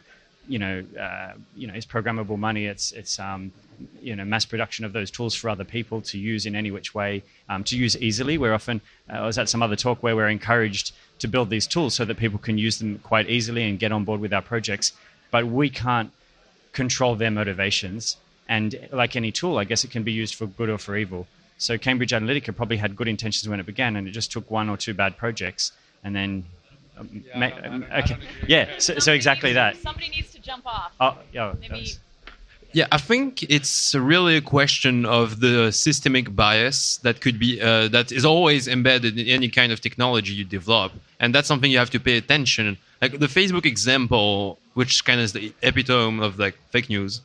S15: is programmable money. It's mass production of those tools for other people to use in any which way, to use easily. We're often, I was at some other talk where we're encouraged to build these tools so that people can use them quite easily and get on board with our projects, but we can't control their motivations. And like any tool, I guess it can be used for good or for evil. So Cambridge Analytica probably had good intentions when it began, and it just took one or two bad projects, and then so exactly that.
S4: Somebody needs to jump off.
S15: Oh, yeah.
S4: Maybe.
S9: Yeah, I think it's really a question of the systemic bias that could be that is always embedded in any kind of technology you develop, and that's something you have to pay attention. Like the Facebook example, which kind of is the epitome of like fake news,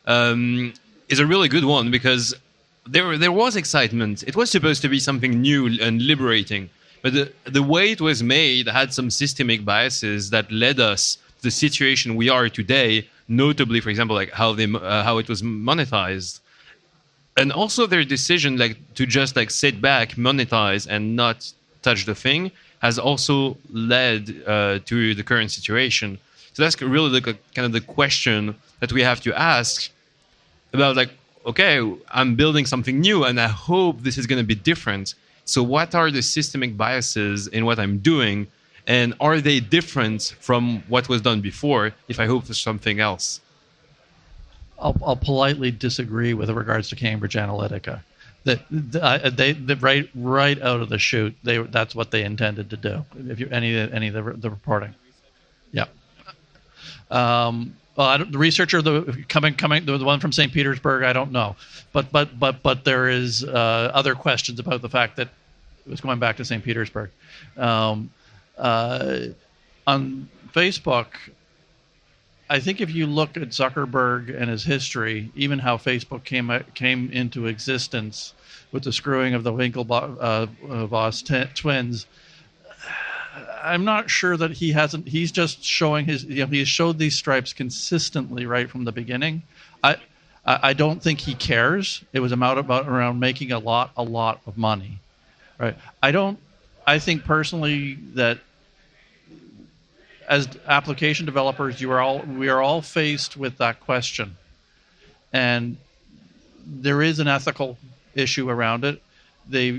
S9: is a really good one because there was excitement. It was supposed to be something new and liberating, but the way it was made had some systemic biases that led us to the situation we are today. Notably, for example, like how it was monetized, and also their decision to just sit back, monetize, and not touch the thing has also led to the current situation. So that's really kind of the question that we have to ask about. Okay, I'm building something new, and I hope this is going to be different. So what are the systemic biases in what I'm doing? And are they different from what was done before if I hope for something else?
S10: I'll politely disagree with regards to Cambridge Analytica. That they right out of the chute, that's what they intended to do. If you any of the reporting, yeah. Well, the researcher, the one from St. Petersburg, I don't know, but there is other questions about the fact that it was going back to St. Petersburg. On Facebook, I think if you look at Zuckerberg and his history, even how Facebook came into existence with the screwing of the Winklevoss twins, I'm not sure that he's just showing he has showed these stripes consistently right from the beginning. I don't think he cares. It was around making a lot of money, right? I think personally that as application developers, we are all faced with that question, and there is an ethical issue around it. They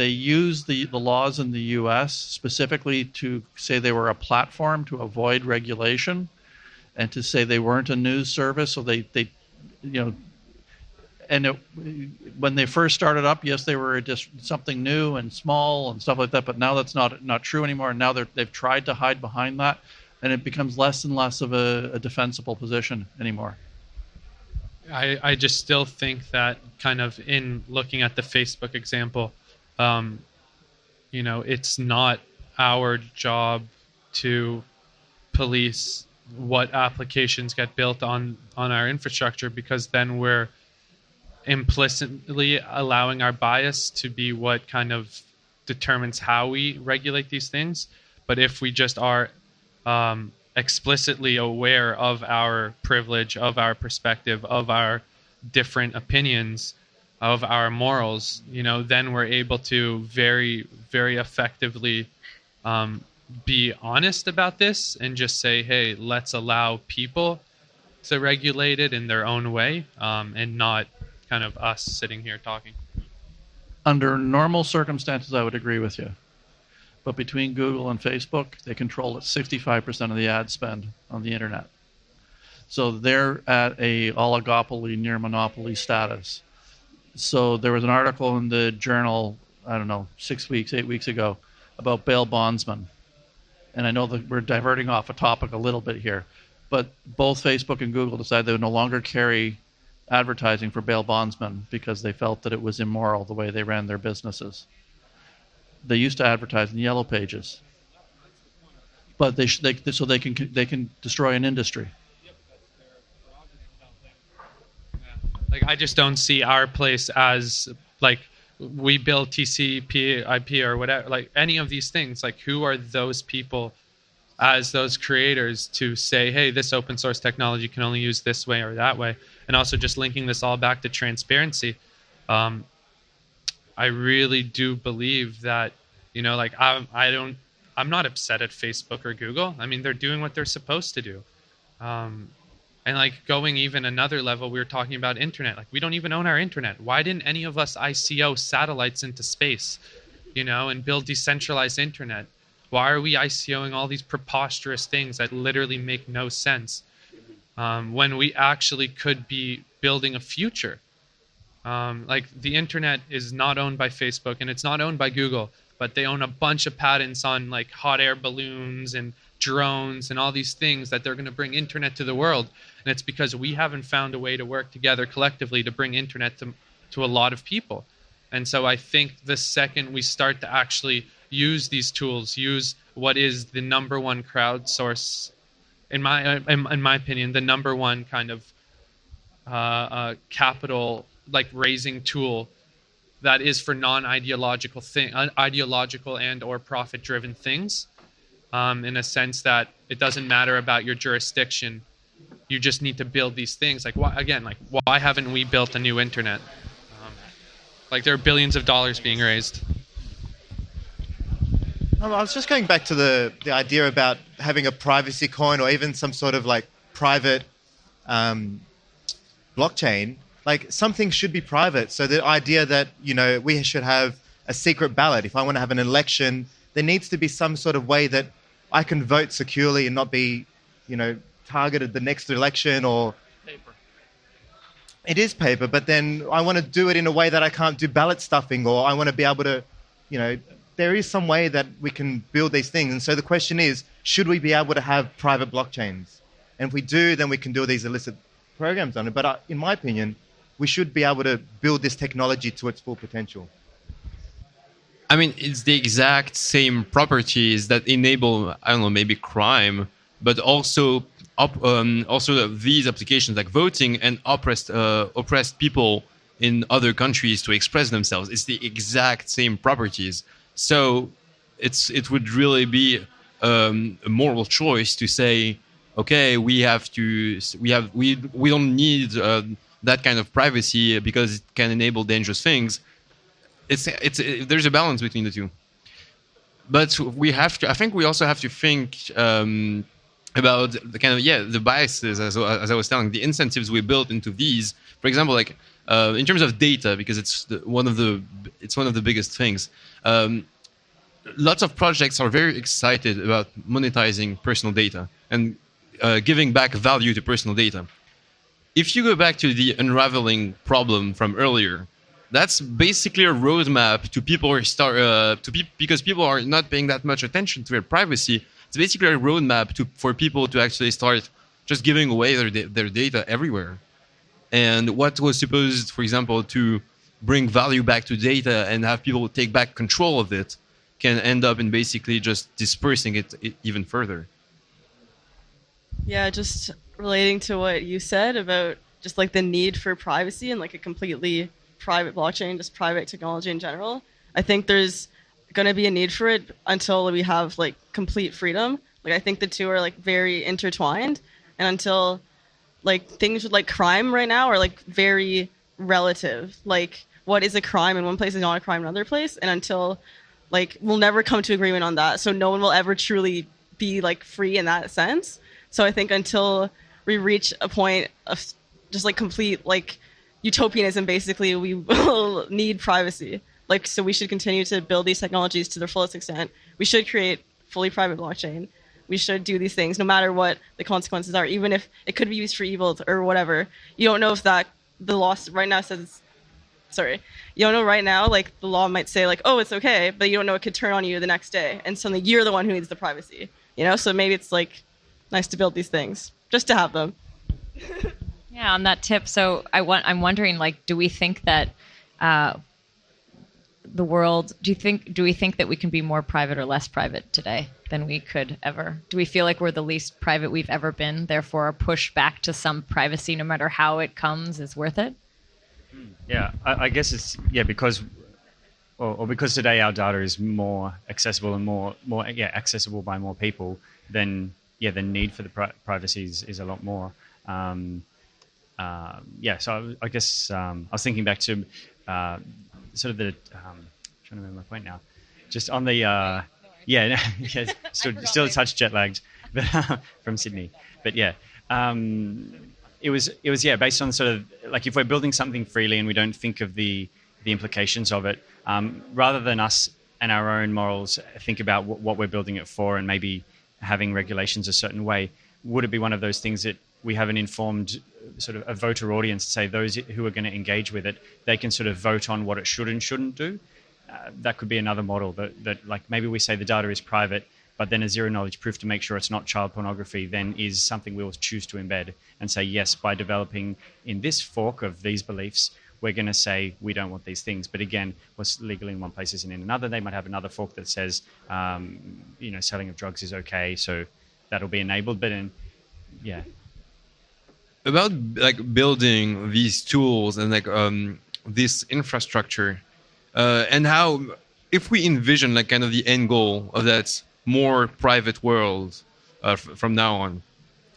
S10: use the laws in the U.S. specifically to say they were a platform to avoid regulation, and to say they weren't a news service. So when they first started up, yes, they were just something new and small and stuff like that. But now that's not true anymore. And now they've tried to hide behind that, and it becomes less and less of a defensible position anymore.
S8: I just still think that kind of in looking at the Facebook example, it's not our job to police what applications get built on our infrastructure, because then we're implicitly allowing our bias to be what kind of determines how we regulate these things. But if we just are explicitly aware of our privilege, of our perspective, of our different opinions, of our morals, then we're able to very, very effectively be honest about this and just say, hey, let's allow people to regulate it in their own way, and not kind of us sitting here talking.
S10: Under normal circumstances, I would agree with you. But between Google and Facebook, they control 65% of the ad spend on the internet. So they're at a oligopoly, near monopoly status. So there was an article in the journal, I don't know, 8 weeks ago, about bail bondsmen. And I know that we're diverting off a topic a little bit here, but both Facebook and Google decided they would no longer carry advertising for bail bondsmen because they felt that it was immoral the way they ran their businesses. They used to advertise in the yellow pages, but they can destroy an industry.
S8: Like, I just don't see our place as like we build TCP, IP, or whatever, like any of these things. Like, who are those people as those creators to say, hey, this open source technology can only use this way or that way? And also just linking this all back to transparency. I really do believe that, like I'm not upset at Facebook or Google. I mean, they're doing what they're supposed to do. And like going even another level, we were talking about internet. Like, we don't even own our internet. Why didn't any of us ICO satellites into space, and build decentralized internet? Why are we ICOing all these preposterous things that literally make no sense, when we actually could be building a future? Like, the internet is not owned by Facebook and it's not owned by Google, but they own a bunch of patents on like hot air balloons and drones and all these things that they're going to bring internet to the world. And it's because we haven't found a way to work together collectively to bring internet to a lot of people. And so I think the second we start to actually use these tools, use what is the number one crowdsource, in my opinion, the number one kind of capital like raising tool that is for non-ideological ideological and or profit-driven things, in a sense that it doesn't matter about your jurisdiction. You just need to build these things. Like, why haven't we built a new internet? Like, there are billions of dollars being raised.
S17: I was just going back to the idea about having a privacy coin or even some sort of like private blockchain. Like, something should be private. So the idea that, we should have a secret ballot. If I want to have an election, there needs to be some sort of way that I can vote securely and not be, targeted the next election. Or
S10: paper.
S17: It is paper, but then I want to do it in a way that I can't do ballot stuffing, or I want to be able to, there is some way that we can build these things. And so the question is, should we be able to have private blockchains? And if we do, then we can do these illicit programs on it. But in my opinion, we should be able to build this technology to its full potential.
S9: I mean, it's the exact same properties that enable, I don't know, maybe crime, but also these applications like voting and oppressed people in other countries to express themselves. It's the exact same properties. So it would really be a moral choice to say, okay, we don't need that kind of privacy because it can enable dangerous things. There's a balance between the two. But I think we also have to think about the kind of, the biases, as I was telling, the incentives we built into these. For example, like in terms of data, because it's one of the biggest things. Lots of projects are very excited about monetizing personal data and giving back value to personal data. If you go back to the unraveling problem from earlier, that's basically a roadmap to people because people are not paying that much attention to their privacy. It's basically a roadmap for people to actually start just giving away their data everywhere. And what was supposed, for example, to bring value back to data and have people take back control of it can end up in basically just dispersing it even further.
S14: Yeah, just relating to what you said about just like the need for privacy and like a completely private blockchain, just private technology in general. I think there's going to be a need for it until we have like complete freedom. Like I think the two are like very intertwined, and until like things with like crime right now are like very relative. Like what is a crime in one place is not a crime in another place, and until like we'll never come to agreement on that, so no one will ever truly be like free in that sense. So I think until we reach a point of just like complete like utopianism, basically, we will need privacy. Like, so we should continue to build these technologies to their fullest extent. We should create fully private blockchain. We should do these things no matter what the consequences are, even if it could be used for evil or whatever. You don't know if that the law right now says, sorry, you don't know right now, like the law might say like, oh, it's okay, but you don't know it could turn on you the next day. And suddenly you're the one who needs the privacy, you know? So maybe it's like nice to build these things just to have them.
S4: Yeah, on that tip, so I'm wondering, like, do we think that the world? Do we think that we can be more private or less private today than we could ever? Do we feel like we're the least private we've ever been? Therefore, a push back to some privacy, no matter how it comes, is worth it.
S15: Yeah, I guess it's because today our data is more accessible and more accessible by more people. Then the need for the privacy is a lot more. So I guess I was thinking back to sort of the trying to remember my point now. Just on the still a touch jet lagged, but from Sydney. But it was based on sort of like if we're building something freely and we don't think of the implications of it, rather than us and our own morals think about what we're building it for and maybe having regulations a certain way, would it be one of those things that we have an informed sort of a voter audience, say those who are going to engage with it, they can sort of vote on what it should and shouldn't do? That could be another model that like maybe we say the data is private, but then a zero knowledge proof to make sure it's not child pornography then is something we'll choose to embed and say, yes, by developing in this fork of these beliefs, we're going to say we don't want these things. But again, what's legal in one place isn't in another. They might have another fork that says, selling of drugs is okay, so that'll be enabled. But
S9: about like building these tools and like this infrastructure, and how if we envision like kind of the end goal of that more private world from now on,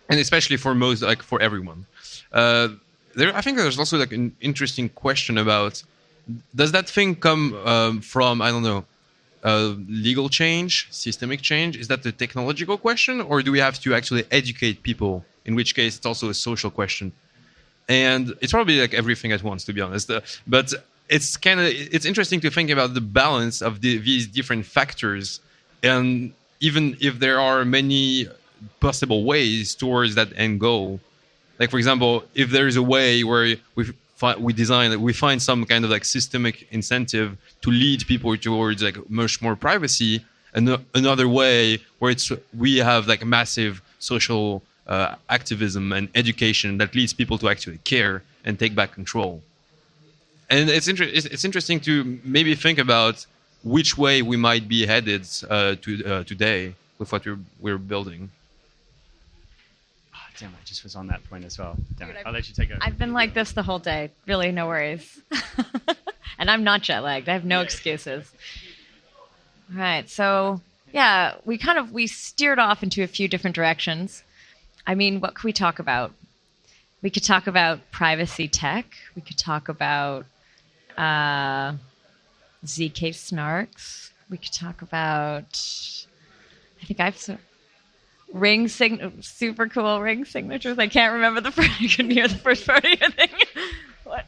S9: and especially for most like for everyone. I think there's also like an interesting question about, does that thing come from, I don't know, legal change, systemic change? Is that the technological question, or do we have to actually educate people? In which case, it's also a social question, and it's probably like everything at once, to be honest. But it's interesting to think about the balance of these different factors, and even if there are many possible ways towards that end goal. Like, for example, if there is a way where we find some kind of like systemic incentive to lead people towards like much more privacy, and another way where we have like massive social activism and education that leads people to actually care and take back control. And it's interesting to maybe think about which way we might be headed today with what we're building.
S15: Damn, I just was on that point as well. Damn it. I'll let you take over.
S4: I've been like this the whole day. Really, no worries. And I'm not jet lagged. I have no excuses. All right. So, yeah, we steered off into a few different directions. I mean, what could we talk about? We could talk about privacy tech. We could talk about ZK snarks. We could talk about, super cool ring signatures. I can't remember the first. I couldn't hear the first part of your thing. What?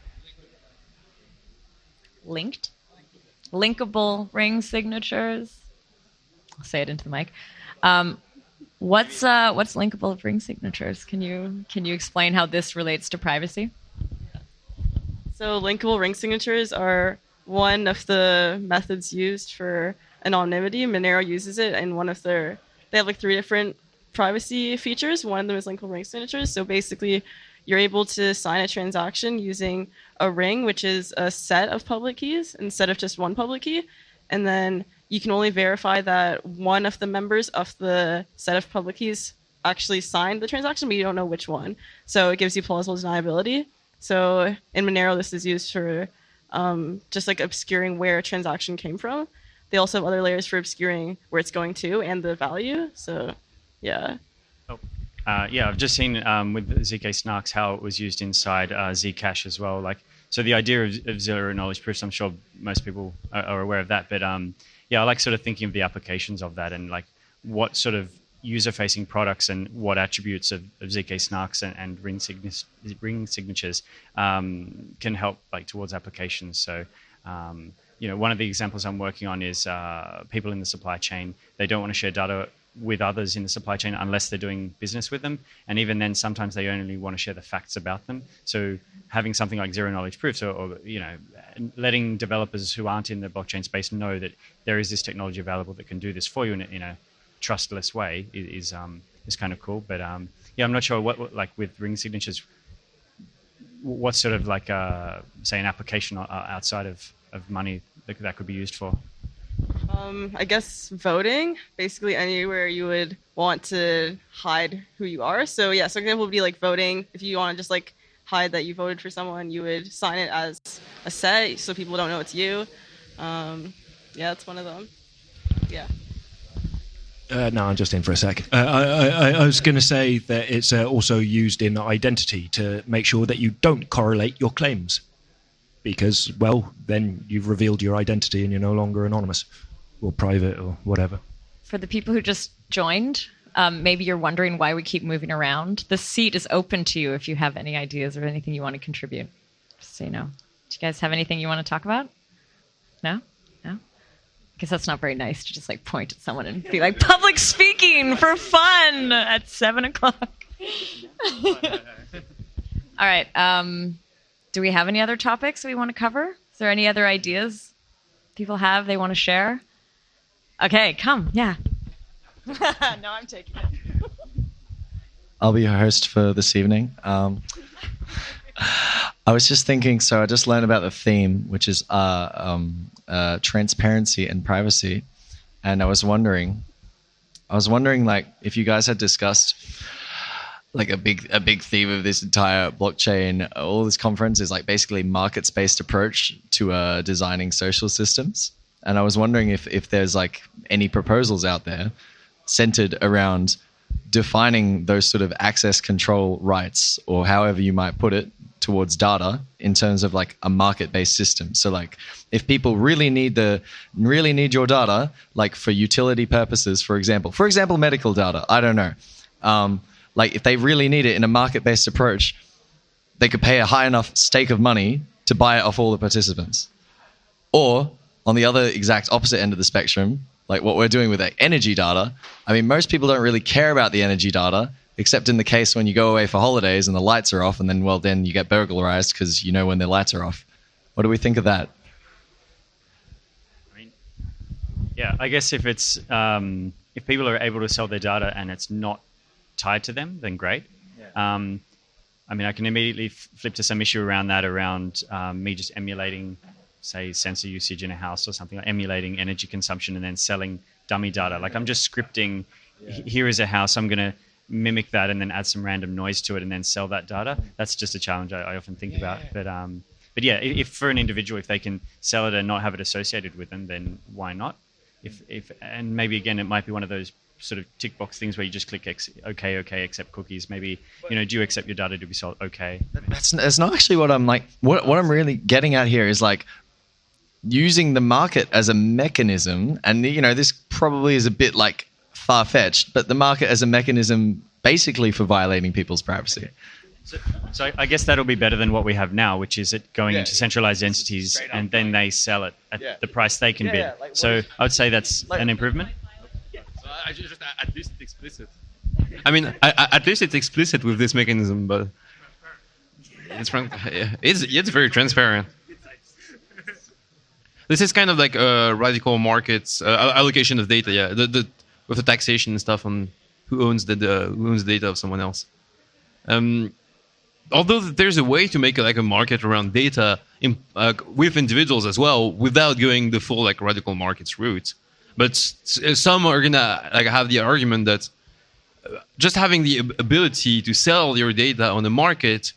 S4: Linkable ring signatures. I'll say it into the mic. What's linkable ring signatures? Can you explain how this relates to privacy?
S14: So linkable ring signatures are one of the methods used for anonymity. Monero uses it, and they have like 3 different privacy features. One of them is linkable ring signatures. So basically, you're able to sign a transaction using a ring, which is a set of public keys instead of just one public key. And then you can only verify that one of the members of the set of public keys actually signed the transaction, but you don't know which one. So it gives you plausible deniability. So in Monero, this is used for just like obscuring where a transaction came from. They also have other layers for obscuring where it's going to and the value. So, yeah.
S15: Yeah, I've just seen with ZK Snarks how it was used inside Zcash as well. Like, so the idea of zero knowledge proofs, I'm sure most people are aware of that. But yeah, I like sort of thinking of the applications of that and like what sort of user-facing products and what attributes of ZK Snarks and ring signatures can help like towards applications. So. One of the examples I'm working on is people in the supply chain. They don't want to share data with others in the supply chain unless they're doing business with them. And even then, sometimes they only want to share the facts about them. So having something like zero knowledge proofs or letting developers who aren't in the blockchain space know that there is this technology available that can do this for you in a trustless way is kind of cool. But yeah, I'm not sure what like with ring signatures, what sort of like, say, an application outside of money that could be used for?
S14: I guess voting, basically anywhere you would want to hide who you are. So yeah, so example would be like voting. If you want to just like hide that you voted for someone, you would sign it as a set so people don't know it's you. Yeah, that's one of them. Yeah.
S7: No, I'm just in for a sec. I was going to say that it's also used in identity to make sure that you don't correlate your claims. Because, well, then you've revealed your identity and you're no longer anonymous or private or whatever.
S4: For the people who just joined, maybe you're wondering why we keep moving around. The seat is open to you if you have any ideas or anything you want to contribute. Just so you know. Do you guys have anything you want to talk about? No? No? I guess that's not very nice to just like point at someone and be like, public speaking for fun at 7:00. All right. Do we have any other topics we want to cover? Is there any other ideas people have they want to share? Okay, come. Yeah. No, I'm taking it.
S18: I'll be your host for this evening. I was just thinking, so I just learned about the theme, which is transparency and privacy. And I was wondering like if you guys had discussed like a big theme of this entire blockchain, all this conference is like basically markets-based approach to designing social systems. And I was wondering if there's like any proposals out there centered around defining those sort of access control rights, or however you might put it, towards data in terms of like a market-based system. So like if people really need your data, like for utility purposes, for example, medical data, I don't know. Like if they really need it in a market-based approach, they could pay a high enough stake of money to buy it off all the participants. Or on the other exact opposite end of the spectrum, like what we're doing with energy data, I mean, most people don't really care about the energy data, except in the case when you go away for holidays and the lights are off, and then you get burglarized because you know when the lights are off. What do we think of that?
S15: I mean, yeah, I guess if it's if people are able to sell their data and it's not tied to them, then great. Yeah. I mean, I can immediately flip to some issue around that, around me just emulating, say, sensor usage in a house or something, like emulating energy consumption and then selling dummy data. Like I'm just scripting, here is a house, I'm going to mimic that and then add some random noise to it and then sell that data. That's just a challenge I often think about. But yeah, if for an individual, if they can sell it and not have it associated with them, then why not? And maybe again, it might be one of those sort of tick box things where you just click okay, accept cookies. Maybe, do you accept your data to be sold? Okay.
S18: That's not actually what I'm like. What I'm really getting at here is like using the market as a mechanism. And, this probably is a bit like far-fetched, but the market as a mechanism basically for violating people's privacy.
S15: So I guess that'll be better than what we have now, which is it going into centralized entities and then they sell it at the price they can bid. Like, so I would say that's an improvement.
S9: I just at least it's explicit. I mean, at least it's explicit with this mechanism, but it's very transparent. This is kind of like radical markets allocation of data, yeah. With the taxation and stuff on who owns the data of someone else. Although there's a way to make like a market around data with individuals as well, without going the full like radical markets route. But some are gonna like have the argument that just having the ability to sell your data on the market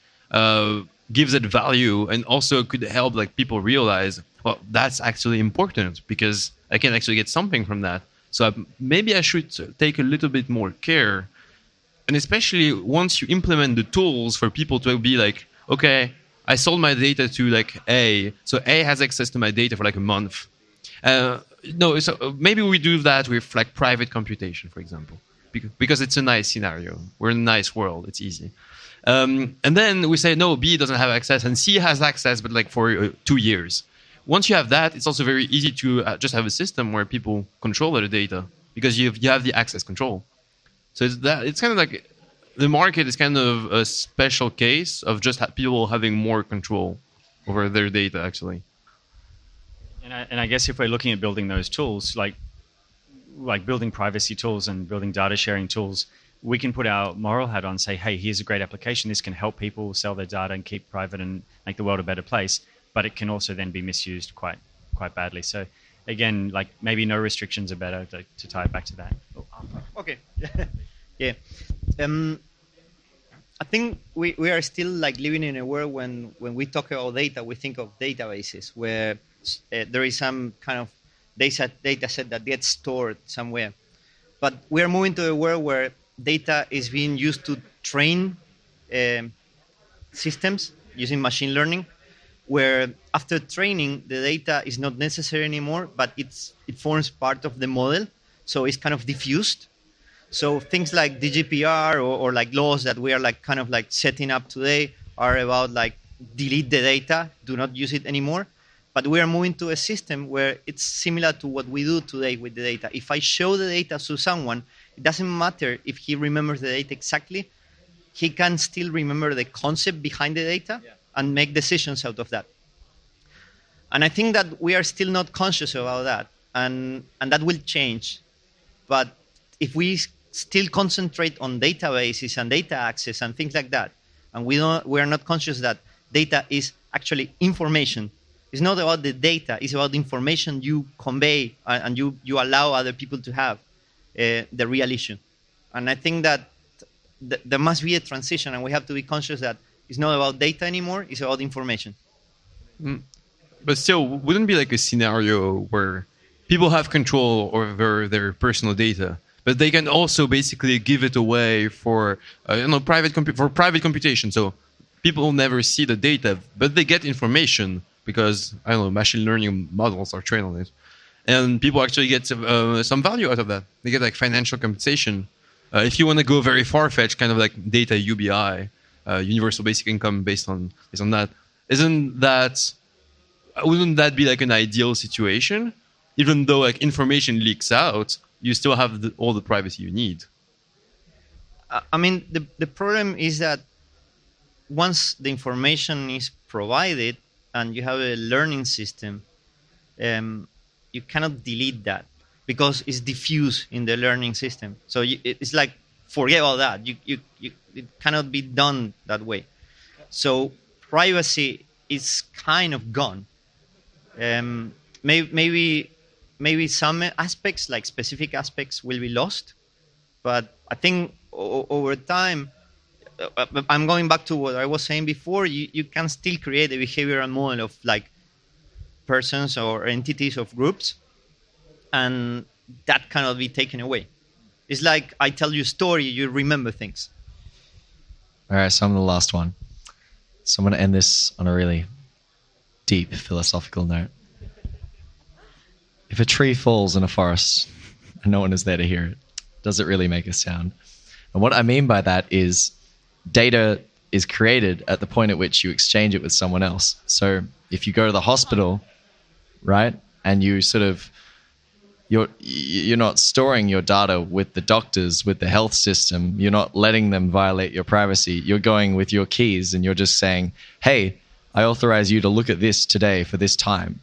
S9: gives it value, and also could help like people realize, well, that's actually important because I can actually get something from that. So maybe I should take a little bit more care. And especially once you implement the tools for people to be like, okay, I sold my data to like A, so A has access to my data for like a month. No, so maybe we do that with like private computation, for example, because it's a nice scenario. We're in a nice world. It's easy. And then we say, no, B doesn't have access and C has access, but like for 2 years. Once you have that, it's also very easy to just have a system where people control the data because you have the access control. So it's kind of like the market is kind of a special case of just people having more control over their data, actually.
S15: And I guess if we're looking at building those tools, like building privacy tools and building data sharing tools, we can put our moral hat on and say, hey, here's a great application. This can help people sell their data and keep private and make the world a better place. But it can also then be misused quite badly. So again, like maybe no restrictions are better to tie it back to that.
S16: Okay. Yeah. I think we are still like living in a world when we talk about data, we think of databases where there is some kind of data set that gets stored somewhere. But we are moving to a world where data is being used to train systems using machine learning, where after training, the data is not necessary anymore, but it forms part of the model, so it's kind of diffused. So things like DGPR or like laws that we are like kind of like setting up today are about like delete the data, do not use it anymore. But we are moving to a system where it's similar to what we do today with the data. If I show the data to someone, it doesn't matter if he remembers the data exactly, he can still remember the concept behind the data and make decisions out of that. And I think that we are still not conscious about that, and that will change. But if we still concentrate on databases and data access and things like that, and we are not conscious that data is actually information. It's not about the data, it's about the information you convey and you allow other people to have the real issue. And I think that there must be a transition, and we have to be conscious that it's not about data anymore, it's about information.
S9: But still, wouldn't be like a scenario where people have control over their personal data, but they can also basically give it away for private computation. So people will never see the data, but they get information because machine learning models are trained on it, and people actually get some value out of that. They get like financial compensation. If you want to go very far-fetched, kind of like data UBI, universal basic income based on that, wouldn't that be like an ideal situation? Even though like information leaks out, you still have all the privacy you need.
S16: I mean, the problem is that once the information is provided and you have a learning system, you cannot delete that because it's diffused in the learning system. So it's like, forget all that. It cannot be done that way. So privacy is kind of gone. Maybe some aspects, like specific aspects, will be lost. But I think over time, I'm going back to what I was saying before, you can still create a behavioral model of like persons or entities of groups, and that cannot be taken away. It's like I tell you a story, you remember things.
S18: All right, so I'm the last one. So I'm going to end this on a really deep philosophical note. If a tree falls in a forest and no one is there to hear it, does it really make a sound? And what I mean by that is data is created at the point at which you exchange it with someone else. So if you go to the hospital, right, and you sort of, you're not storing your data with the doctors, with the health system. You're not letting them violate your privacy. You're going with your keys and you're just saying, hey, I authorize you to look at this today for this time.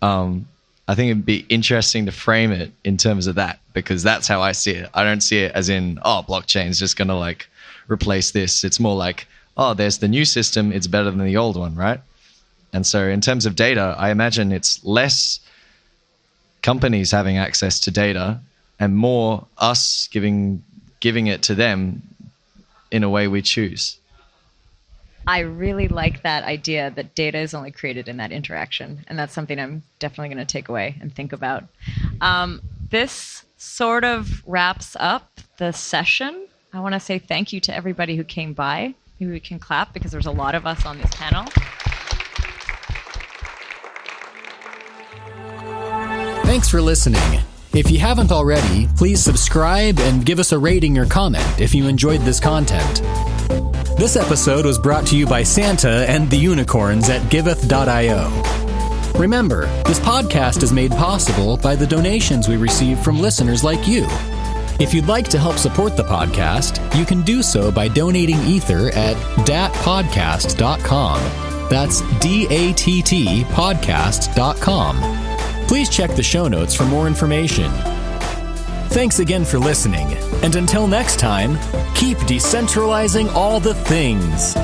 S18: I think it'd be interesting to frame it in terms of that, because that's how I see it. I don't see it as in, blockchain's just going to like replace this. It's more like, there's the new system. It's better than the old one, right? And so in terms of data, I imagine it's less companies having access to data and more us giving giving it to them in a way we choose.
S4: I really like that idea that data is only created in that interaction. And that's something I'm definitely going to take away and think about. This sort of wraps up the session. I want to say thank you to everybody who came by. Maybe we can clap because there's a lot of us on this panel.
S2: Thanks for listening. If you haven't already, please subscribe and give us a rating or comment if you enjoyed this content. This episode was brought to you by Santa and the unicorns at giveth.io. Remember, this podcast is made possible by the donations we receive from listeners like you. If you'd like to help support the podcast, you can do so by donating Ether at dattpodcast.com. That's DATT podcast.com. Please check the show notes for more information. Thanks again for listening, and until next time, keep decentralizing all the things.